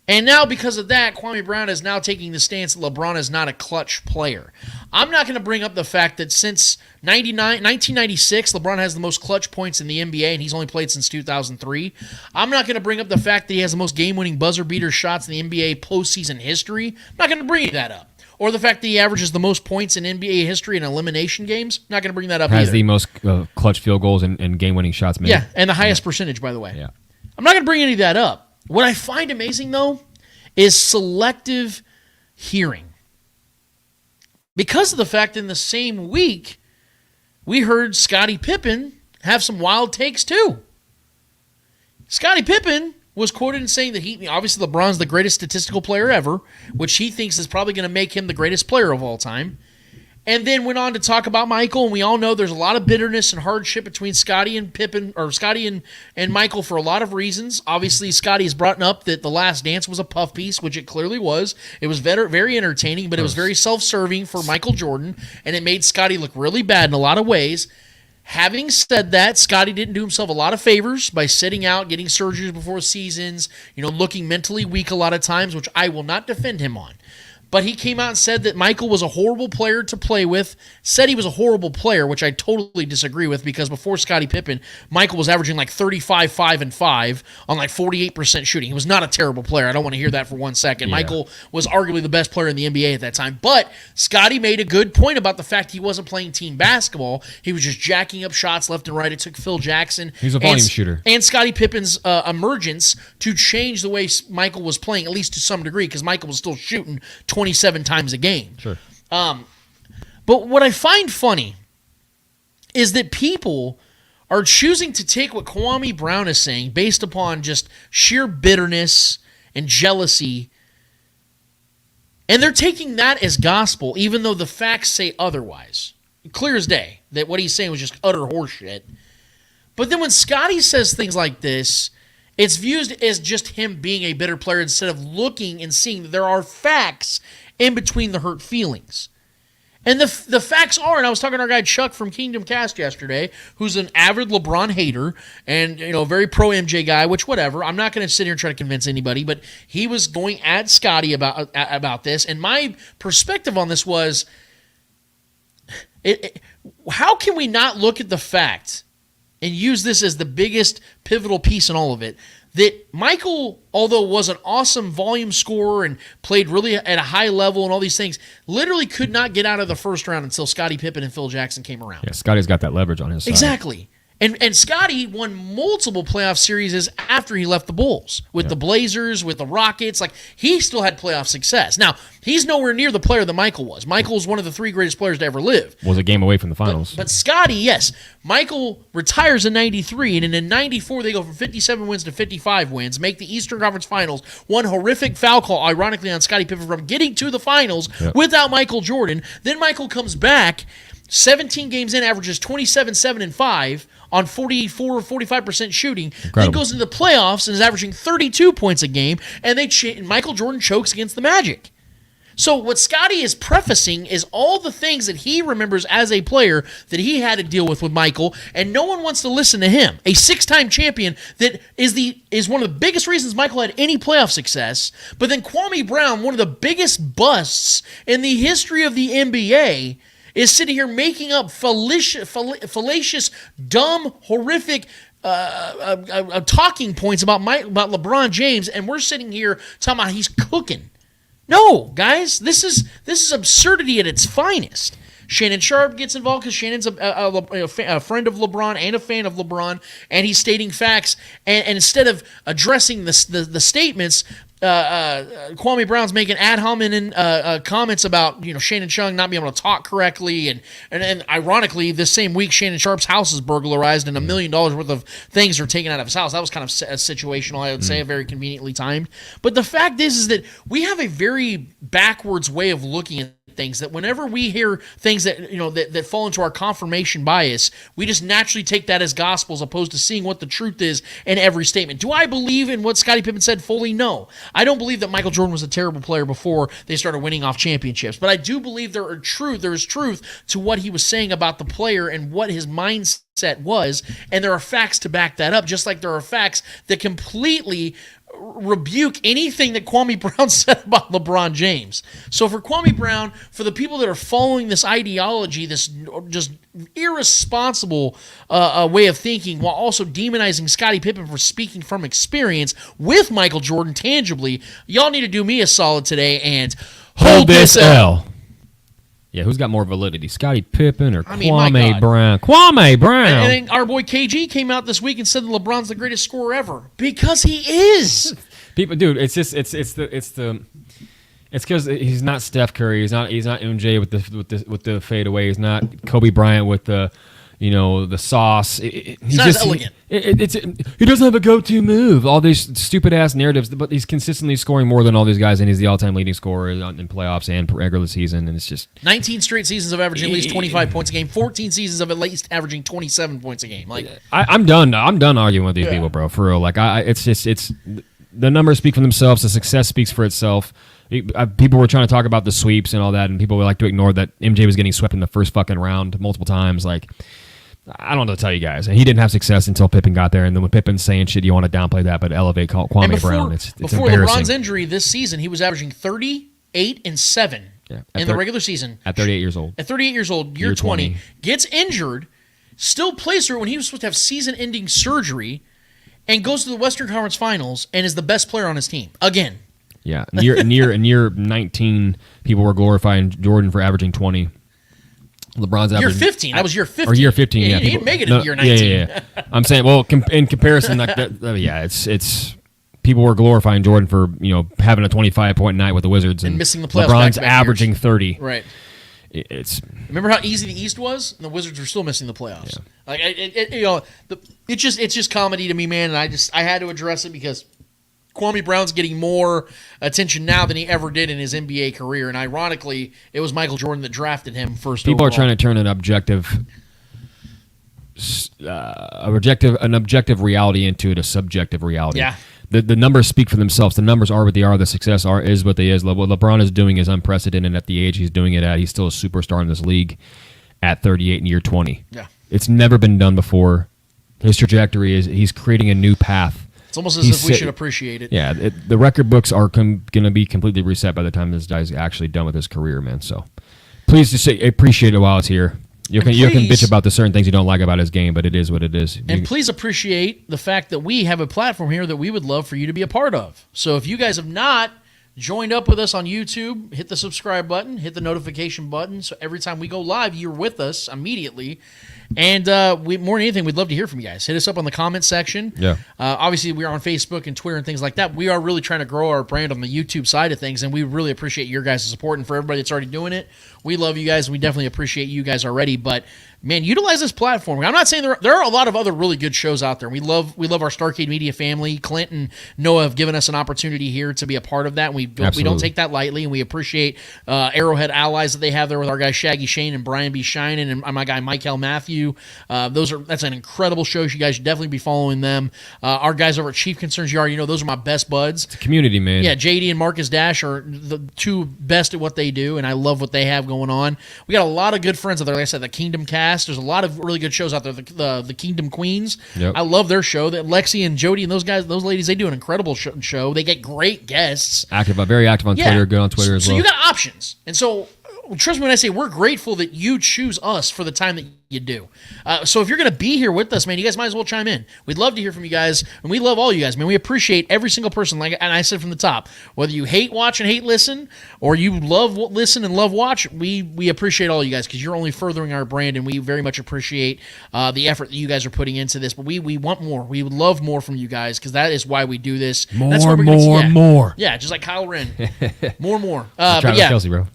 And now, because of that, Kwame Brown is now taking the stance that LeBron is not a clutch player. I'm not going to bring up the fact that since 1996, LeBron has the most clutch points in the NBA, and he's only played since 2003. I'm not going to bring up the fact that he has the most game-winning buzzer-beater shots in the NBA postseason history. I'm not going to bring that up. Or the fact that he averages the most points in NBA history in elimination games. I'm not going to bring that up Has either. the most clutch field goals and game-winning shots made. Yeah, and the highest percentage, by the way. Yeah. I'm not going to bring any of that up. What I find amazing, though, is selective hearing. Because of the fact in the same week, we heard Scottie Pippen have some wild takes too. Scottie Pippen was quoted in saying that obviously LeBron's the greatest statistical player ever, which he thinks is probably going to make him the greatest player of all time. And then went on to talk about Michael, and we all know there's a lot of bitterness and hardship between Scottie and Pippen, or Scottie and Michael, for a lot of reasons. Obviously, Scottie has brought up that The Last Dance was a puff piece, which it clearly was. It was very, very entertaining, but it was very self-serving for Michael Jordan, and it made Scottie look really bad in a lot of ways. Having said that, Scottie didn't do himself a lot of favors by sitting out, getting surgeries before seasons, looking mentally weak a lot of times, which I will not defend him on. But he came out and said that Michael was a horrible player to play with, said he was a horrible player, which I totally disagree with, because before Scottie Pippen, Michael was averaging like 35, 5, and 5 on like 48% shooting. He was not a terrible player. I don't want to hear that for 1 second. Yeah. Michael was arguably the best player in the NBA at that time. But Scottie made a good point about the fact he wasn't playing team basketball. He was just jacking up shots left and right. It took Phil Jackson. He's a volume shooter. And Scottie Pippen's emergence to change the way Michael was playing, at least to some degree, because Michael was still shooting 27 times a game. Sure. But what I find funny is that people are choosing to take what Kwame Brown is saying based upon just sheer bitterness and jealousy, and they're taking that as gospel, even though the facts say otherwise. Clear as day that what he's saying was just utter horseshit. But then when Scottie says things like this, it's viewed as just him being a bitter player instead of looking and seeing that there are facts in between the hurt feelings. And the facts are, and I was talking to our guy Chuck from Kingdom Cast yesterday, who's an avid LeBron hater and very pro MJ guy, which whatever. I'm not going to sit here and try to convince anybody, but he was going at Scottie about this, and my perspective on this was, how can we not look at the fact and use this as the biggest pivotal piece in all of it, that Michael, although was an awesome volume scorer and played really at a high level and all these things, literally could not get out of the first round until Scottie Pippen and Phil Jackson came around. Yeah, Scottie's got that leverage on his side. Exactly. And Scotty won multiple playoff series after he left the Bulls with the Blazers, with the Rockets. Like, he still had playoff success. Now, he's nowhere near the player that Michael was. Michael was one of the 3 greatest players to ever live. Was a game away from the finals. But Scotty, yes. Michael retires in 93, and in 94 they go from 57 wins to 55 wins, make the Eastern Conference Finals. One horrific foul call, ironically, on Scottie Pippen from getting to the finals without Michael Jordan. Then Michael comes back, 17 games in, averages 27, 7, and 5 on 44 or 45% shooting. Incredible. Then goes into the playoffs and is averaging 32 points a game, and and Michael Jordan chokes against the Magic. So what Scotty is prefacing is all the things that he remembers as a player that he had to deal with Michael, and no one wants to listen to him. A 6-time champion that is one of the biggest reasons Michael had any playoff success. But then Kwame Brown, one of the biggest busts in the history of the NBA, is sitting here making up fallacious, dumb, horrific talking points about LeBron James, and we're sitting here talking about he's cooking. No, guys, this is absurdity at its finest. Shannon Sharp gets involved because Shannon's a friend of LeBron and a fan of LeBron, and he's stating facts. And instead of addressing the statements, Kwame Brown's making ad hominem comments about Shannon Chung not being able to talk correctly, and ironically, this same week Shannon Sharp's house is burglarized and $1 million worth of things are taken out of his house. That was kind of situational, I would say, very conveniently timed. But the fact is that we have a very backwards way of looking at things, that whenever we hear things that that fall into our confirmation bias, we just naturally take that as gospel as opposed to seeing what the truth is in every statement. Do I believe in what Scottie Pippen said fully? No. I don't believe that Michael Jordan was a terrible player before they started winning off championships, but I do believe there is truth to what he was saying about the player and what his mindset was, and there are facts to back that up, just like there are facts that completely rebuke anything that Kwame Brown said about LeBron James. So for Kwame Brown, for the people that are following this ideology, this just irresponsible way of thinking, while also demonizing Scottie Pippen for speaking from experience with Michael Jordan tangibly, y'all need to do me a solid today and hold this L. Yeah, who's got more validity, Scottie Pippen or Kwame Brown? Kwame Brown. And our boy KG came out this week and said that LeBron's the greatest scorer ever, because he is. People, dude, it's because he's not Steph Curry. He's not MJ with the fadeaway. He's not Kobe Bryant with the the sauce. He's not as elegant. He doesn't have a go-to move. All these stupid-ass narratives, but he's consistently scoring more than all these guys, and he's the all-time leading scorer in playoffs and regular season, and it's just 19 straight seasons of averaging at least 25 points a game, 14 seasons of at least averaging 27 points a game. Like, I'm done. I'm done arguing with these people, bro. For real. Like, it's the numbers speak for themselves. The success speaks for itself. People were trying to talk about the sweeps and all that, and people would like to ignore that MJ was getting swept in the first fucking round multiple times. Like, I don't know what to tell you guys. And he didn't have success until Pippen got there, and then when Pippen's saying shit, you want to downplay that, but elevate Kwame Brown. It's before embarrassing. LeBron's injury this season, he was averaging 38 and 7 in the regular season. At 38 years old. At 38 years old, year 20. Gets injured, still plays through when he was supposed to have season-ending surgery, and goes to the Western Conference Finals and is the best player on his team. Again. Yeah, in year 19, people were glorifying Jordan for averaging 20. LeBron's averaging... Year 15. That was year 15. Or year 15, yeah. He didn't make it in year 19. Yeah. I'm saying, well, in comparison, like it's people were glorifying Jordan for having a 25-point night with the Wizards and missing the playoffs. LeBron's averaging 30. Right. It's remember how easy the East was, and the Wizards were still missing the playoffs. Yeah. Like it's just comedy to me, man. And I had to address it because Kwame Brown's getting more attention now than he ever did in his NBA career, and ironically, it was Michael Jordan that drafted him first. People overall. Are trying to turn an objective reality into a subjective reality. Yeah. The numbers speak for themselves. The numbers are what they are. The success is what they is. What LeBron is doing is unprecedented at the age he's doing it at. He's still a superstar in this league at 38 in year 20. Yeah. It's never been done before. His trajectory is he's creating a new path. It's almost as if we should appreciate it. Yeah, the record books are going to be completely reset by the time this guy's actually done with his career, man. So please just appreciate it while it's here. You can bitch about the certain things you don't like about his game, but it is what it is. And please appreciate the fact that we have a platform here that we would love for you to be a part of. So if you guys have not joined up with us on YouTube, hit the subscribe button, hit the notification button, so every time we go live, you're with us immediately. And more than anything, we'd love to hear from you guys. Hit us up on the comment section. Yeah. Obviously, we are on Facebook and Twitter and things like that. We are really trying to grow our brand on the YouTube side of things, and we really appreciate your guys' support. And for everybody that's already doing it, we love you guys, and we definitely appreciate you guys already. But man, utilize this platform. I'm not saying there are a lot of other really good shows out there. We love our Starcade Media family. Clint and Noah have given us an opportunity here to be a part of that. And we don't take that lightly, and we appreciate Arrowhead allies that they have there with our guy Shaggy Shane and Brian B. Shinen and my guy Michael Matthew. That's an incredible show. You guys should definitely be following them. Our guys over at Chief Concerns, you already know those are my best buds. It's a community, man. Yeah, JD and Marcus Dash are the two best at what they do, and I love what they have going on. We got a lot of good friends out there. Like I said, the Kingdom Cast. There's a lot of really good shows out there. The Kingdom Queens. Yep. I love their show. That Lexi and Jody and those ladies, they do an incredible show. They get great guests. Very active on Twitter. Good on Twitter as well. So you got options, and so trust me when I say we're grateful that you choose us for the time that you do. So if you're going to be here with us, man, you guys might as well chime in. We'd love to hear from you guys, and we love all you guys, man. We appreciate every single person, and I said from the top, whether you hate watch and hate listen, or you love listen and love watch, we appreciate all you guys because you're only furthering our brand, and we very much appreciate the effort that you guys are putting into this. But we want more. We would love more from you guys because that is why we do this. More. Yeah, just like Kyle Wren. more. Travis Kelce, bro.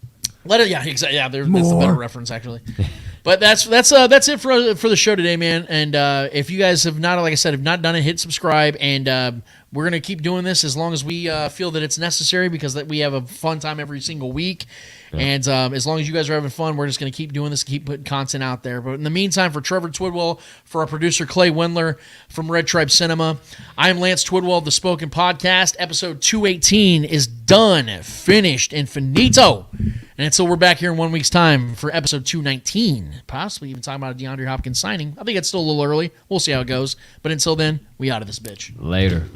Exactly. Yeah, that's the better reference actually. But that's it for the show today, man. And if you guys have not, like I said, have not done it, hit subscribe. And we're gonna keep doing this as long as we feel that it's necessary because we have a fun time every single week. Yeah. And as long as you guys are having fun, we're just going to keep doing this, keep putting content out there. But in the meantime, for Trevor Twidwell, for our producer Clay Wendler from Red Tribe Cinema, I'm Lance Twidwell of The Spoken Podcast. Episode 218 is done, finished, and finito. And until we're back here in 1 week's time for episode 219, possibly even talking about a DeAndre Hopkins signing. I think it's still a little early. We'll see how it goes. But until then, we out of this bitch. Later.